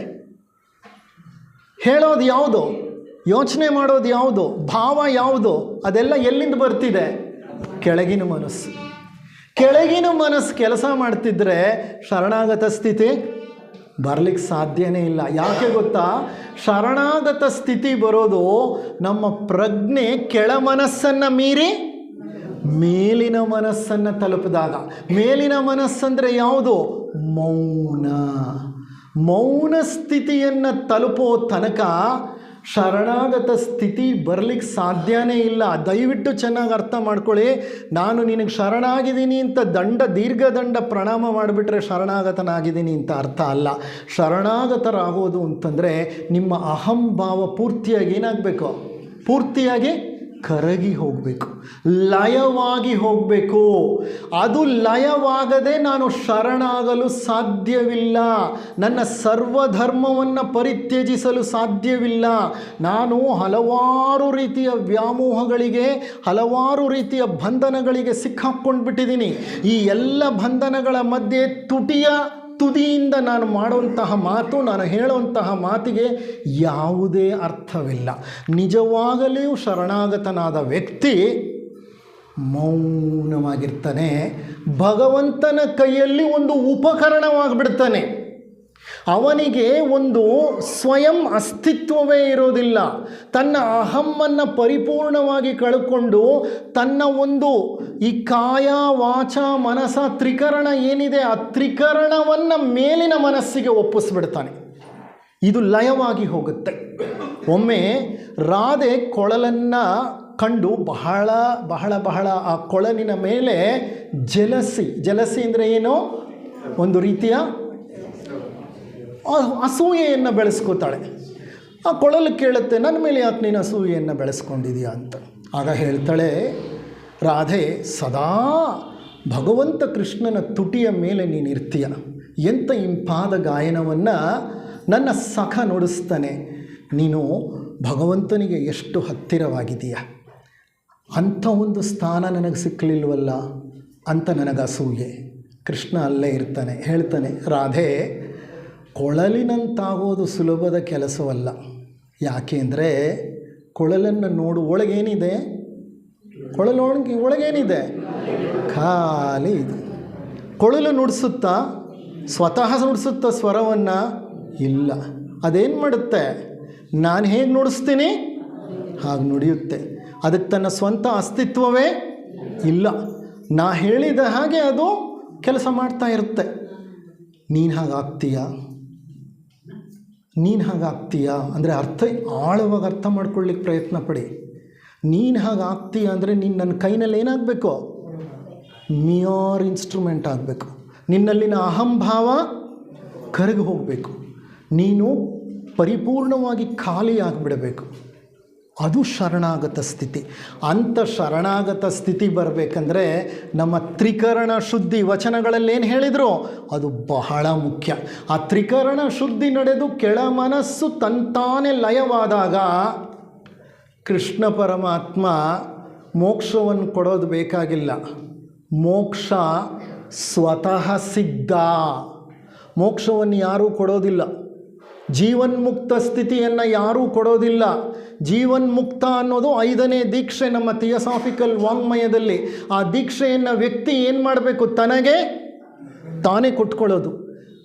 ಹೇಳೋದು ಯಾವುದು, ಯೋಚನೆ ಮಾಡೋದು ಯಾವುದು, ಭಾವ ಯಾವುದು, ಅದೆಲ್ಲ ಎಲ್ಲಿಂದ ಬರ್ತಿದೆ? ಕೆಳಗಿನ ಮನಸ್ಸು. ಕೆಳಗಿನ ಮನಸ್ಸು ಕೆಲಸ ಮಾಡ್ತಿದ್ರೆ ಶರಣಾಗತ ಸ್ಥಿತಿ ಬರಲಿಕ್ಕೆ ಸಾಧ್ಯನೇ ಇಲ್ಲ. ಯಾಕೆ ಗೊತ್ತಾ? ಶರಣಾಗತ ಸ್ಥಿತಿ ಬರೋದು ನಮ್ಮ ಪ್ರಜ್ಞೆ ಕೆಳ ಮನಸ್ಸನ್ನು ಮೀರಿ ಮೇಲಿನ ಮನಸ್ಸನ್ನು ತಲುಪಿದಾಗ. ಮೇಲಿನ ಮನಸ್ಸಂದರೆ ಯಾವುದು? ಮೌನ. ಮೌನ ಸ್ಥಿತಿಯನ್ನು ತಲುಪೋ ತನಕ ಶರಣಾಗತ ಸ್ಥಿತಿ ಬರಲಿಕ್ಕೆ ಸಾಧ್ಯನೇ ಇಲ್ಲ. ದಯವಿಟ್ಟು ಚೆನ್ನಾಗಿ ಅರ್ಥ ಮಾಡ್ಕೊಳ್ಳಿ. ನಾನು ನಿನಗೆ ಶರಣಾಗಿದ್ದೀನಿ ಅಂತ ದೀರ್ಘದಂಡ ಪ್ರಣಾಮ ಮಾಡಿಬಿಟ್ರೆ ಶರಣಾಗತನಾಗಿದ್ದೀನಿ ಅಂತ ಅರ್ಥ ಅಲ್ಲ. ಶರಣಾಗತರಾಗೋದು ಅಂತಂದರೆ ನಿಮ್ಮ ಅಹಂಭಾವ ಪೂರ್ತಿಯಾಗಿ ಏನಾಗಬೇಕು? ಪೂರ್ತಿಯಾಗಿ ಕರಗಿ ಹೋಗಬೇಕು, ಲಯವಾಗಿ ಹೋಗಬೇಕು. ಅದು ಲಯವಾಗದೆ ನಾನು ಶರಣಾಗಲು ಸಾಧ್ಯವಿಲ್ಲ. ನನ್ನ ಸರ್ವಧರ್ಮವನ್ನು ಪರಿತ್ಯಜಿಸಲು ಸಾಧ್ಯವಿಲ್ಲ. ನಾನು ಹಲವಾರು ರೀತಿಯ ವ್ಯಾಮೋಹಗಳಿಗೆ, ಹಲವಾರು ರೀತಿಯ ಬಂಧನಗಳಿಗೆ ಸಿಕ್ಕಾಕ್ಕೊಂಡು ಬಿಟ್ಟಿದ್ದೀನಿ. ಈ ಎಲ್ಲ ಬಂಧನಗಳ ಮಧ್ಯೆ ತುದಿಯಿಂದ ನಾನು ಮಾಡುವಂತಹ ಮಾತು, ನಾನು ಹೇಳುವಂತಹ ಮಾತಿಗೆ ಯಾವುದೇ ಅರ್ಥವಿಲ್ಲ. ನಿಜವಾಗಲೂ ಶರಣಾಗತನಾದ ವ್ಯಕ್ತಿ ಮೌನವಾಗಿರ್ತಾನೆ, ಭಗವಂತನ ಕೈಯಲ್ಲಿ ಒಂದು ಉಪಕರಣವಾಗಿಬಿಡ್ತಾನೆ. ಅವನಿಗೆ ಒಂದು ಸ್ವಯಂ ಅಸ್ತಿತ್ವವೇ ಇರೋದಿಲ್ಲ. ತನ್ನ ಅಹಮ್ಮನ್ನು ಪರಿಪೂರ್ಣವಾಗಿ ಕಳ್ಕೊಂಡು ತನ್ನ ಒಂದು ಈ ಕಾಯ ವಾಚ ಮನಸ ತ್ರಿಕರಣ ಏನಿದೆ ಆ ತ್ರಿಕರಣವನ್ನು ಮೇಲಿನ ಮನಸ್ಸಿಗೆ ಒಪ್ಪಿಸ್ಬಿಡ್ತಾನೆ. ಇದು ಲಯವಾಗಿ ಹೋಗುತ್ತೆ. ಒಮ್ಮೆ ರಾಧೆ ಕೊಳಲನ್ನು ಕಂಡು ಬಹಳ ಬಹಳ ಬಹಳ ಆ ಕೊಳಲಿನ ಮೇಲೆ ಜಲಸಿ ಅಂದರೆ ಏನೋ ಒಂದು ರೀತಿಯ ಅಸೂಯೆಯನ್ನು ಬೆಳೆಸ್ಕೋತಾಳೆ. ಆ ಕೊಳಲು ಕೇಳುತ್ತೆ, ನನ್ನ ಮೇಲೆ ಯಾಕೆ ನೀನು ಅಸೂಯೆಯನ್ನು ಬೆಳೆಸ್ಕೊಂಡಿದೀಯ ಅಂತ. ಆಗ ಹೇಳ್ತಾಳೆ ರಾಧೆ, ಸದಾ ಭಗವಂತ ಕೃಷ್ಣನ ತುಟಿಯ ಮೇಲೆ ನೀನು ಇರ್ತೀಯ. ಎಂಥ ಇಂಪಾದ ಗಾಯನವನ್ನು ನನ್ನ ಸಖ ನುಡಿಸ್ತಾನೆ. ನೀನು ಭಗವಂತನಿಗೆ ಎಷ್ಟು ಹತ್ತಿರವಾಗಿದೆಯಾ, ಅಂಥ ಒಂದು ಸ್ಥಾನ ನನಗೆ ಸಿಕ್ಕಲಿಲ್ವಲ್ಲ ಅಂತ ನನಗೆ ಅಸೂಯೆ. ಕೃಷ್ಣ ಅಲ್ಲೇ ಇರ್ತಾನೆ. ಹೇಳ್ತಾನೆ, ರಾಧೆ, ಕೊಳಲಿನಂತಾಗೋದು ಸುಲಭದ ಕೆಲಸವಲ್ಲ. ಯಾಕೆ ಅಂದರೆ ಕೊಳಲನ್ನು ನೋಡು, ಒಳಗೇನಿದೆ? ಒಳಗೇನಿದೆ? ಖಾಲಿ ಇದು. ಕೊಳಲು ನುಡಿಸುತ್ತಾ? ಸ್ವತಃ ನುಡಿಸುತ್ತಾ ಸ್ವರವನ್ನು? ಇಲ್ಲ. ಅದೇನು ಮಾಡುತ್ತೆ? ನಾನು ಹೇಗೆ ನುಡಿಸ್ತೀನಿ ಹಾಗೆ ನುಡಿಯುತ್ತೆ. ಅದಕ್ಕೆ ತನ್ನ ಸ್ವಂತ ಅಸ್ತಿತ್ವವೇ ಇಲ್ಲ. ನಾ ಹೇಳಿದ ಹಾಗೆ ಅದು ಕೆಲಸ ಮಾಡ್ತಾ ಇರುತ್ತೆ. ನೀನು ಹಾಗಾಗ್ತೀಯಾ ಅಂದರೆ ಆಳವಾಗಿ ಅರ್ಥ ಮಾಡ್ಕೊಳ್ಳಿಕ್ಕೆ ಪ್ರಯತ್ನ ಪಡಿ. ನೀನು ಹಾಗೆ ಆಗ್ತೀಯ ಅಂದರೆ ನೀನು ನನ್ನ ಕೈನಲ್ಲಿ ಏನಾಗಬೇಕು? ಮಿಯರ್ ಇನ್ಸ್ಟ್ರೂಮೆಂಟ್ ಆಗಬೇಕು. ನಿನ್ನಲ್ಲಿನ ಅಹಂಭಾವ ಕರಗಿ ಹೋಗಬೇಕು. ನೀನು ಪರಿಪೂರ್ಣವಾಗಿ ಖಾಲಿ ಆಗಿಬಿಡಬೇಕು. ಅದು ಶರಣಾಗತ ಸ್ಥಿತಿ. ಅಂಥ ಶರಣಾಗತ ಸ್ಥಿತಿ ಬರಬೇಕಂದ್ರೆ ನಮ್ಮ ತ್ರಿಕರಣ ಶುದ್ಧಿ ವಚನಗಳಲ್ಲೇನು ಹೇಳಿದ್ರು ಅದು ಬಹಳ ಮುಖ್ಯ. ಆ ತ್ರಿಕರಣ ಶುದ್ಧಿ ನಡೆದು ಕೆಳ ಮನಸ್ಸು ತಂತಾನೆ ಲಯವಾದಾಗ ಕೃಷ್ಣ ಪರಮಾತ್ಮ ಮೋಕ್ಷವನ್ನು ಕೊಡೋದು ಬೇಕಾಗಿಲ್ಲ. ಮೋಕ್ಷ ಸ್ವತಃ ಸಿದ್ಧ. ಮೋಕ್ಷವನ್ನು ಯಾರೂ ಕೊಡೋದಿಲ್ಲ. ಜೀವನ್ಮುಕ್ತ ಸ್ಥಿತಿಯನ್ನು ಯಾರೂ ಕೊಡೋದಿಲ್ಲ. ಜೀವನ್ಮುಕ್ತ ಅನ್ನೋದು 5ನೇ ದೀಕ್ಷೆ ನಮ್ಮ ಥಿಯೋಸಾಫಿಕಲ್ ವಾಂಗ್ಮಯದಲ್ಲಿ. ಆ ದೀಕ್ಷೆಯನ್ನು ವ್ಯಕ್ತಿ ಏನು ಮಾಡಬೇಕು? ತನಗೆ ತಾನೇ ಕೊಟ್ಕೊಳ್ಳೋದು.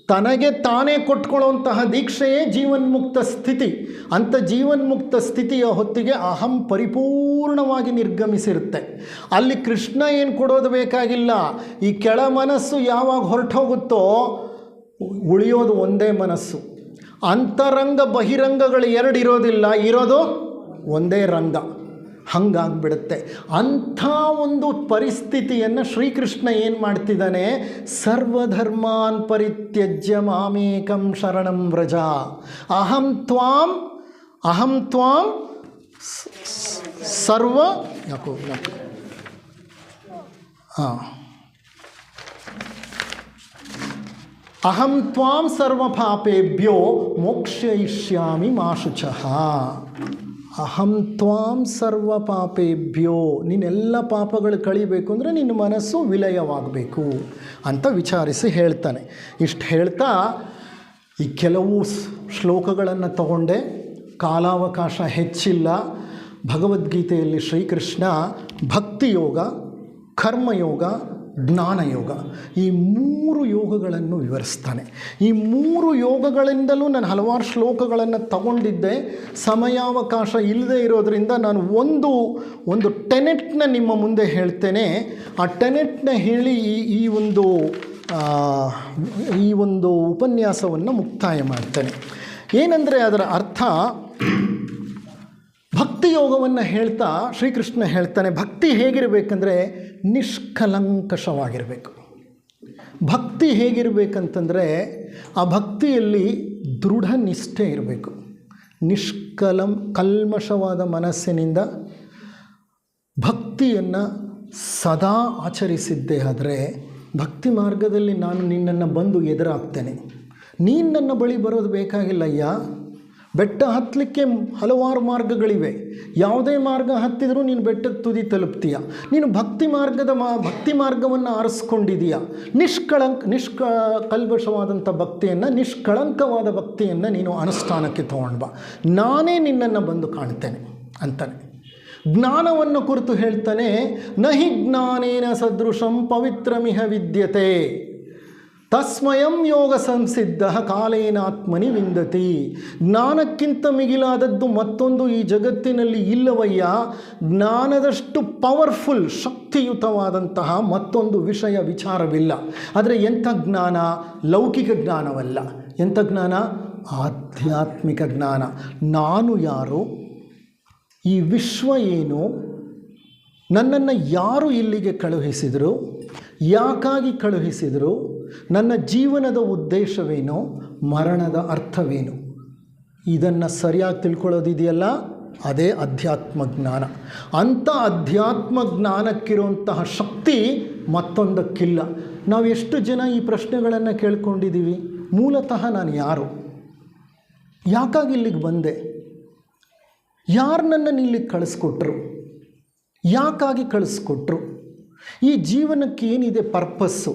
ತನಗೆ ತಾನೇ ಕೊಟ್ಕೊಳ್ಳುವಂತಹ ದೀಕ್ಷೆಯೇ ಜೀವನ್ಮುಕ್ತ ಸ್ಥಿತಿ. ಅಂಥ ಜೀವನ್ಮುಕ್ತ ಸ್ಥಿತಿಯ ಹೊತ್ತಿಗೆ ಅಹಂ ಪರಿಪೂರ್ಣವಾಗಿ ನಿರ್ಗಮಿಸಿರುತ್ತೆ. ಅಲ್ಲಿ ಕೃಷ್ಣ ಏನು ಕೊಡೋದು ಬೇಕಾಗಿಲ್ಲ. ಈ ಕೆಳ ಮನಸ್ಸು ಯಾವಾಗ ಹೊರಟೋಗುತ್ತೋ ಉಳಿಯೋದು ಒಂದೇ ಮನಸ್ಸು. ಅಂತರಂಗ ಬಹಿರಂಗಗಳು 2 ಇರೋದಿಲ್ಲ, ಇರೋದು ಒಂದೇ ರಂಗ. ಹಂಗಾಗ್ಬಿಡುತ್ತೆ. ಅಂಥ ಒಂದು ಪರಿಸ್ಥಿತಿಯನ್ನು ಶ್ರೀಕೃಷ್ಣ ಏನು ಮಾಡ್ತಿದ್ದಾನೆ? ಸರ್ವಧರ್ಮಾನ್ ಪರಿತ್ಯಜ್ಯ ಮಾಮೇಕಂ ಶರಣಂ ವ್ರಜ ಅಹಂ ತ್ವಾಂ ಸರ್ವ ಅಹಂ ತ್ವಾಂ ಸರ್ವ ಪಾಪೇಭ್ಯೋ ಮೋಕ್ಷಯಿಷ್ಯಾಮಿ ಮಾ ಶುಚಃ. ಅಹಂ ತ್ವಾಂ ಸರ್ವ ಪಾಪೇಭ್ಯೋ, ನೀನೆಲ್ಲ ಪಾಪಗಳು ಕಳಿಬೇಕು ಅಂದರೆ ನಿನ್ನ ಮನಸ್ಸು ವಿಲಯವಾಗಬೇಕು ಅಂತ ವಿಚಾರಿಸಿ ಹೇಳ್ತಾನೆ. ಇಷ್ಟು ಹೇಳ್ತಾ ಈ ಕೆಲವು ಶ್ಲೋಕಗಳನ್ನು ತಗೊಂಡೆ, ಕಾಲಾವಕಾಶ ಹೆಚ್ಚಿಲ್ಲ. ಭಗವದ್ಗೀತೆಯಲ್ಲಿ ಶ್ರೀಕೃಷ್ಣ ಭಕ್ತಿಯೋಗ, ಕರ್ಮಯೋಗ, ಜ್ಞಾನಯೋಗ ಈ 3 ಯೋಗಗಳನ್ನು ವಿವರಿಸ್ತಾನೆ. ಈ 3 ಯೋಗಗಳಿಂದಲೂ ನಾನು ಹಲವಾರು ಶ್ಲೋಕಗಳನ್ನು ತಗೊಂಡಿದ್ದೆ. ಸಮಯಾವಕಾಶ ಇಲ್ಲದೆ ಇರೋದರಿಂದ ನಾನು ಒಂದು ಟೆನೆಟ್ನ ನಿಮ್ಮ ಮುಂದೆ ಹೇಳ್ತೇನೆ. ಆ ಟೆನೆಟ್ನ ಹೇಳಿ ಈ ಒಂದು ಉಪನ್ಯಾಸವನ್ನು ಮುಕ್ತಾಯ ಮಾಡ್ತೇನೆ. ಏನಂದರೆ ಅದರ ಅರ್ಥ, ಭಕ್ತಿ ಯೋಗವನ್ನು ಹೇಳ್ತಾ ಶ್ರೀಕೃಷ್ಣ ಹೇಳ್ತಾನೆ, ಭಕ್ತಿ ಹೇಗಿರಬೇಕಂದ್ರೆ ನಿಷ್ಕಲಂಕಷವಾಗಿರಬೇಕು. ಭಕ್ತಿ ಹೇಗಿರಬೇಕಂತಂದರೆ ಆ ಭಕ್ತಿಯಲ್ಲಿ ದೃಢ ನಿಷ್ಠೆ ಇರಬೇಕು. ಕಲ್ಮಶವಾದ ಮನಸ್ಸಿನಿಂದ ಭಕ್ತಿಯನ್ನು ಸದಾ ಆಚರಿಸಿದ್ದೇ ಆದರೆ ಭಕ್ತಿ ಮಾರ್ಗದಲ್ಲಿ ನಾನು ನಿನ್ನನ್ನು ಬಂದು ಎದುರಾಗ್ತೇನೆ. ನೀನು ನನ್ನ ಬಳಿ ಬರೋದು ಬೇಕಾಗಿಲ್ಲಯ್ಯ. ಬೆಟ್ಟ ಹತ್ತಲಿಕ್ಕೆ ಹಲವಾರು ಮಾರ್ಗಗಳಿವೆ. ಯಾವುದೇ ಮಾರ್ಗ ಹತ್ತಿದರೂ ನೀನು ಬೆಟ್ಟದ ತುದಿ ತಲುಪ್ತೀಯ. ನೀನು ಭಕ್ತಿ ಮಾರ್ಗವನ್ನು ಆರಿಸ್ಕೊಂಡಿದೀಯ. ಕಲ್ಮಶವಾದಂಥ ಭಕ್ತಿಯನ್ನು, ನಿಷ್ಕಳಂಕವಾದ ಭಕ್ತಿಯನ್ನು ನೀನು ಅನುಷ್ಠಾನಕ್ಕೆ ತಗೊಂಡು ಬಾ, ನಾನೇ ನಿನ್ನನ್ನು ಬಂದು ಕಾಣ್ತೇನೆ ಅಂತಾನೆ. ಜ್ಞಾನವನ್ನು ಕುರಿತು ಹೇಳ್ತಾನೆ, ನಹಿ ಜ್ಞಾನೇನ ಸದೃಶಂ ಪವಿತ್ರಮಿಹ ವಿದ್ಯತೆ ತಸ್ಮಯಂ ಯೋಗ ಸಂಸಿದ್ಧ ಕಾಲೇನಾತ್ಮನಿ ವಿಂದತಿ. ಜ್ಞಾನಕ್ಕಿಂತ ಮಿಗಿಲಾದದ್ದು ಮತ್ತೊಂದು ಈ ಜಗತ್ತಿನಲ್ಲಿ ಇಲ್ಲವಯ್ಯ. ಜ್ಞಾನದಷ್ಟು ಪವರ್ಫುಲ್, ಶಕ್ತಿಯುತವಾದಂತಹ ಮತ್ತೊಂದು ವಿಚಾರವಿಲ್ಲ. ಆದರೆ ಎಂಥ ಜ್ಞಾನ? ಲೌಕಿಕ ಜ್ಞಾನವಲ್ಲ. ಎಂಥ ಜ್ಞಾನ? ಆಧ್ಯಾತ್ಮಿಕ ಜ್ಞಾನ. ನಾನು ಯಾರು, ಈ ವಿಶ್ವ ಏನು, ನನ್ನನ್ನು ಯಾರು ಇಲ್ಲಿಗೆ ಕಳುಹಿಸಿದರು, ಯಾಕಾಗಿ ಕಳುಹಿಸಿದರು, ನನ್ನ ಜೀವನದ ಉದ್ದೇಶವೇನು, ಮರಣದ ಅರ್ಥವೇನು, ಇದನ್ನು ಸರಿಯಾಗಿ ತಿಳ್ಕೊಳ್ಳೋದಿದೆಯಲ್ಲ, ಅದೇ ಅಧ್ಯಾತ್ಮ ಜ್ಞಾನ. ಅಂಥ ಅಧ್ಯಾತ್ಮ ಜ್ಞಾನಕ್ಕಿರುವಂತಹ ಶಕ್ತಿ ಮತ್ತೊಂದಕ್ಕಿಲ್ಲ. ನಾವು ಎಷ್ಟು ಜನ ಈ ಪ್ರಶ್ನೆಗಳನ್ನು ಕೇಳ್ಕೊಂಡಿದ್ದೀವಿ? ಮೂಲತಃ ನಾನು ಯಾರು, ಯಾಕಾಗಿ ಇಲ್ಲಿಗೆ ಬಂದೆ, ಯಾರು ನನ್ನನ್ನು ಇಲ್ಲಿಗೆ ಕಳಿಸ್ಕೊಟ್ರು, ಯಾಕಾಗಿ ಕಳಿಸ್ಕೊಟ್ರು, ಈ ಜೀವನಕ್ಕೆ ಏನಿದೆ ಪರ್ಪಸ್ಸು,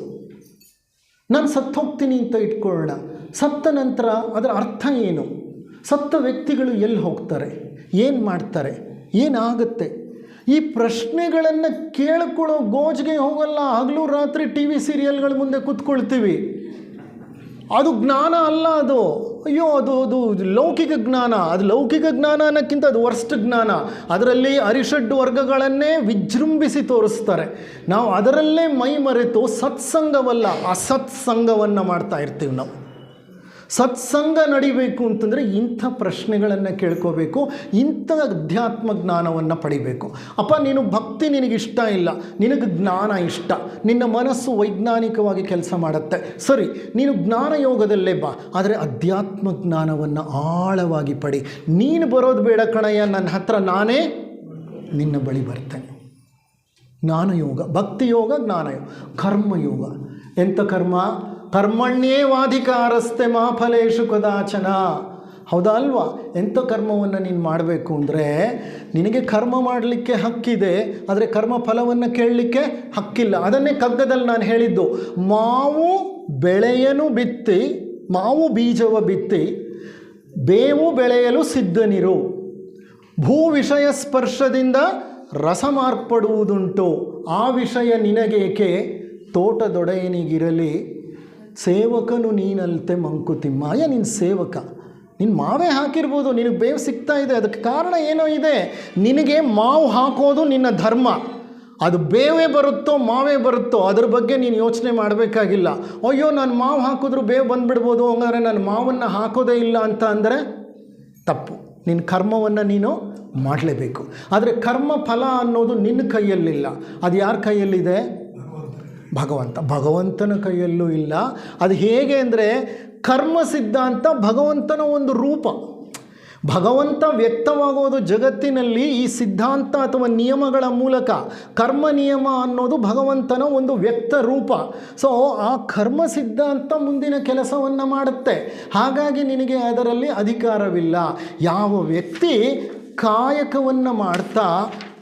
ನಾನು ಸತ್ತು ಹೋಗ್ತೀನಿ ಅಂತ ಇಟ್ಕೊಳ್ಳೋಣ, ಸತ್ತ ನಂತರ ಅದರ ಅರ್ಥ ಏನು, ಸತ್ತ ವ್ಯಕ್ತಿಗಳು ಎಲ್ಲಿ ಹೋಗ್ತಾರೆ, ಏನು ಮಾಡ್ತಾರೆ, ಏನಾಗುತ್ತೆ, ಈ ಪ್ರಶ್ನೆಗಳನ್ನು ಕೇಳ್ಕೊಳ್ಳೋ ಗೋಜಿಗೆ ಹೋಗಲ್ಲ. ಹಗಲು ರಾತ್ರಿ ಟಿ ವಿ ಸೀರಿಯಲ್ಗಳ ಮುಂದೆ ಕೂತ್ಕೊಳ್ತೀವಿ. ಅದು ಜ್ಞಾನ ಅಲ್ಲ. ಅದು ಅದು ಲೌಕಿಕ ಜ್ಞಾನ. ಅದು ಲೌಕಿಕ ಜ್ಞಾನ ಅನ್ನೋಕ್ಕಿಂತ ಅದು ವರ್ಸ್ಟ್ ಜ್ಞಾನ. ಅದರಲ್ಲಿ ಅರಿಷಡ್ ವರ್ಗಗಳನ್ನೇ ವಿಜೃಂಭಿಸಿ ತೋರಿಸ್ತಾರೆ. ನಾವು ಅದರಲ್ಲೇ ಮೈ ಮರೆತು ಸತ್ಸಂಗವಲ್ಲ ಅಸತ್ಸಂಗವನ್ನು ಮಾಡ್ತಾ ಇರ್ತೀವಿ. ನಾವು ಸತ್ಸಂಗ ನಡಿಬೇಕು ಅಂತಂದರೆ ಇಂಥ ಪ್ರಶ್ನೆಗಳನ್ನು ಕೇಳ್ಕೋಬೇಕು, ಇಂಥ ಅಧ್ಯಾತ್ಮ ಜ್ಞಾನವನ್ನು ಪಡಿಬೇಕು. ಅಪ್ಪ, ನೀನು ಭಕ್ತಿ ನಿನಗಿಷ್ಟ ಇಲ್ಲ, ನಿನಗೆ ಜ್ಞಾನ ಇಷ್ಟ, ನಿನ್ನ ಮನಸ್ಸು ವೈಜ್ಞಾನಿಕವಾಗಿ ಕೆಲಸ ಮಾಡುತ್ತೆ, ಸರಿ, ನೀನು ಜ್ಞಾನ ಯೋಗದಲ್ಲೇ ಬಾ, ಆದರೆ ಅಧ್ಯಾತ್ಮ ಜ್ಞಾನವನ್ನು ಆಳವಾಗಿ ಪಡಿ. ನೀನು ಬರೋದು ಬೇಡ ಕಣಯ್ಯ, ನನ್ನ ಹತ್ರ ನಾನೇ ನಿನ್ನ ಬಳಿ ಬರ್ತೇನೆ. ಜ್ಞಾನಯೋಗ, ಭಕ್ತಿಯೋಗ, ಜ್ಞಾನಯೋಗ. ಕರ್ಮಯೋಗ, ಎಂಥ ಕರ್ಮ? ಕರ್ಮಣ್ಯೇವಾಧಿಕಾರಸ್ತೆ ಮಾ ಫಲೇಶು ಕದಾಚನ. ಹೌದಾ ಅಲ್ವಾ? ಎಂಥ ಕರ್ಮವನ್ನು ನೀನು ಮಾಡಬೇಕು ಅಂದರೆ, ನಿನಗೆ ಕರ್ಮ ಮಾಡಲಿಕ್ಕೆ ಹಕ್ಕಿದೆ, ಆದರೆ ಕರ್ಮ ಫಲವನ್ನು ಕೇಳಲಿಕ್ಕೆ ಹಕ್ಕಿಲ್ಲ. ಅದನ್ನೇ ಕಗ್ಗದಲ್ಲಿ ನಾನು ಹೇಳಿದ್ದು, ಮಾವು ಬೆಳೆಯನು ಬಿತ್ತಿ, ಮಾವು ಬೀಜವ ಬಿತ್ತಿ ಬೇವು ಬೆಳೆಯಲು ಸಿದ್ಧನಿರು, ಭೂ ವಿಷಯ ಸ್ಪರ್ಶದಿಂದ ರಸ ಮಾರ್ಪಡುವುದುಂಟು, ಆ ವಿಷಯ ನಿನಗೇಕೆ ತೋಟದೊಡೆಯನಿಗಿರಲಿ, ಸೇವಕನು ನೀನಲ್ತೆ ಮಂಕುತಿಮ್ಮ. ನೀನು ಸೇವಕ, ನೀನು ಮಾವೇ ಹಾಕಿರ್ಬೋದು, ನಿನಗೆ ಬೇವು ಸಿಗ್ತಾ ಇದೆ, ಅದಕ್ಕೆ ಕಾರಣ ಏನೋ ಇದೆ. ನಿನಗೆ ಮಾವು ಹಾಕೋದು ನಿನ್ನ ಧರ್ಮ, ಅದು ಬೇವೇ ಬರುತ್ತೋ ಮಾವೇ ಬರುತ್ತೋ ಅದ್ರ ಬಗ್ಗೆ ನೀನು ಯೋಚನೆ ಮಾಡಬೇಕಾಗಿಲ್ಲ. ಅಯ್ಯೋ, ನಾನು ಮಾವು ಹಾಕಿದ್ರೂ ಬೇವು ಬಂದುಬಿಡ್ಬೋದು, ಹಂಗಾದ್ರೆ ನಾನು ಮಾವನ್ನು ಹಾಕೋದೇ ಇಲ್ಲ ಅಂತ ಅಂದರೆ ತಪ್ಪು. ನಿನ್ನ ಕರ್ಮವನ್ನು ನೀನು ಮಾಡಲೇಬೇಕು. ಆದರೆ ಕರ್ಮ ಫಲ ಅನ್ನೋದು ನಿನ್ನ ಕೈಯಲ್ಲಿಲ್ಲ, ಅದು ಯಾರ ಕೈಯಲ್ಲಿದೆ? ಭಗವಂತನ ಕೈಯಲ್ಲೂ ಇಲ್ಲ. ಅದು ಹೇಗೆ ಅಂದರೆ, ಕರ್ಮ ಸಿದ್ಧಾಂತ ಭಗವಂತನ ಒಂದು ರೂಪ. ಭಗವಂತ ವ್ಯಕ್ತವಾಗೋದು ಜಗತ್ತಿನಲ್ಲಿ ಈ ಸಿದ್ಧಾಂತ ಅಥವಾ ನಿಯಮಗಳ ಮೂಲಕ. ಕರ್ಮ ನಿಯಮ ಅನ್ನೋದು ಭಗವಂತನ ಒಂದು ವ್ಯಕ್ತ ರೂಪ. ಸೊ ಆ ಕರ್ಮ ಸಿದ್ಧಾಂತ ಮುಂದಿನ ಕೆಲಸವನ್ನು ಮಾಡುತ್ತೆ. ಹಾಗಾಗಿ ನಿನಗೆ ಅದರಲ್ಲಿ ಅಧಿಕಾರವಿಲ್ಲ. ಯಾವ ವ್ಯಕ್ತಿ ಕಾಯಕವನ್ನು ಮಾಡ್ತಾ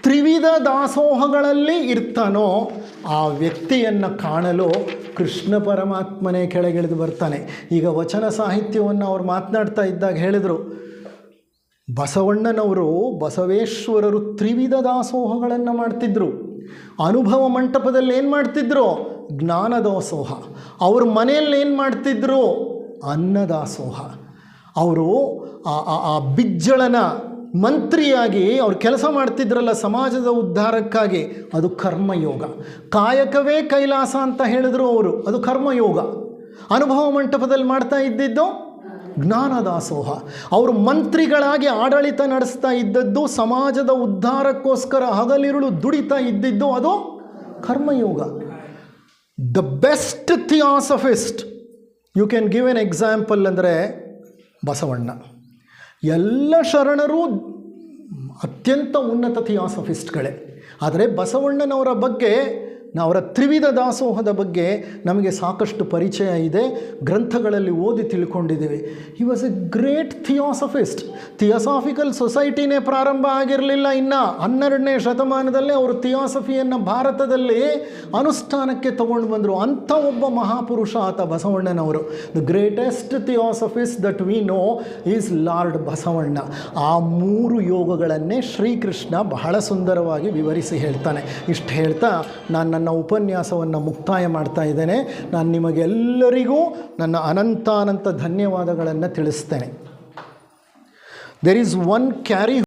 ತ್ರಿವಿಧ ದಾಸೋಹಗಳಲ್ಲಿ ಇರ್ತಾನೋ ಆ ವ್ಯಕ್ತಿಯನ್ನು ಕಾಣಲು ಕೃಷ್ಣ ಪರಮಾತ್ಮನೇ ಕೆಳಗಿಳಿದು ಬರ್ತಾನೆ. ಈಗ ವಚನ ಸಾಹಿತ್ಯವನ್ನು ಅವ್ರು ಮಾತನಾಡ್ತಾ ಇದ್ದಾಗ ಹೇಳಿದರು, ಬಸವಣ್ಣನವರು, ಬಸವೇಶ್ವರರು ತ್ರಿವಿಧ ದಾಸೋಹಗಳನ್ನು ಮಾಡ್ತಿದ್ರು. ಅನುಭವ ಮಂಟಪದಲ್ಲಿ ಏನು ಮಾಡ್ತಿದ್ರು? ಜ್ಞಾನದಾಸೋಹ. ಅವ್ರ ಮನೆಯಲ್ಲಿ ಏನು ಮಾಡ್ತಿದ್ರು? ಅನ್ನದಾಸೋಹ. ಅವರು ಆ ಬಿಜ್ಜಳನ ಮಂತ್ರಿಯಾಗಿ ಅವ್ರು ಕೆಲಸ ಮಾಡ್ತಿದ್ರಲ್ಲ ಸಮಾಜದ ಉದ್ಧಾರಕ್ಕಾಗಿ, ಅದು ಕರ್ಮಯೋಗ. ಕಾಯಕವೇ ಕೈಲಾಸ ಅಂತ ಹೇಳಿದ್ರು ಅವರು, ಅದು ಕರ್ಮಯೋಗ. ಅನುಭವ ಮಂಟಪದಲ್ಲಿ ಮಾಡ್ತಾ ಇದ್ದಿದ್ದು ಜ್ಞಾನದಾಸೋಹ. ಅವರು ಮಂತ್ರಿಗಳಾಗಿ ಆಡಳಿತ ನಡೆಸ್ತಾ ಇದ್ದದ್ದು, ಸಮಾಜದ ಉದ್ಧಾರಕ್ಕೋಸ್ಕರ ಹಗಲಿರುಳು ದುಡಿತಾ ಇದ್ದಿದ್ದು, ಅದು ಕರ್ಮಯೋಗ. The best theosophist you can give an example ಅಂದರೆ ಬಸವಣ್ಣ. ಎಲ್ಲ ಶರಣರು ಅತ್ಯಂತ ಉನ್ನತ ಥಿಯಾಸಫಿಸ್ಟ್ಗಳೇ. ಆದರೆ ಬಸವಣ್ಣನವರ ಬಗ್ಗೆ, ಅವರ ತ್ರಿವಿಧ ದಾಸೋಹದ ಬಗ್ಗೆ ನಮಗೆ ಸಾಕಷ್ಟು ಪರಿಚಯ ಇದೆ, ಗ್ರಂಥಗಳಲ್ಲಿ ಓದಿ ತಿಳ್ಕೊಂಡಿದ್ದೀವಿ. He was a great theosophist. Theosophical ಸೊಸೈಟಿನೇ ಪ್ರಾರಂಭ ಆಗಿರಲಿಲ್ಲ, ಇನ್ನು 12ನೇ ಶತಮಾನದಲ್ಲೇ ಅವರು ಥಿಯಾಸಫಿಯನ್ನು ಭಾರತದಲ್ಲಿ ಅನುಷ್ಠಾನಕ್ಕೆ ತಗೊಂಡು ಬಂದರು. ಅಂಥ ಒಬ್ಬ ಮಹಾಪುರುಷ ಆತ ಬಸವಣ್ಣನವರು. The greatest theosophist that we know is lord Basavanna. ಆ 3 ಯೋಗಗಳನ್ನೇ ಶ್ರೀಕೃಷ್ಣ ಬಹಳ ಸುಂದರವಾಗಿ ವಿವರಿಸಿ ಹೇಳ್ತಾನೆ. ಇಷ್ಟು ಹೇಳ್ತಾ ನಾನು ನನ್ನ ಉಪನ್ಯಾಸವನ್ನು ಮುಕ್ತಾಯ ಮಾಡ್ತಾ ಇದ್ದೇನೆ. ನಾನು ನಿಮಗೆಲ್ಲರಿಗೂ ನನ್ನ ಅನಂತಾನಂತ ಧನ್ಯವಾದಗಳನ್ನು ತಿಳಿಸ್ತೇನೆ. There is one carry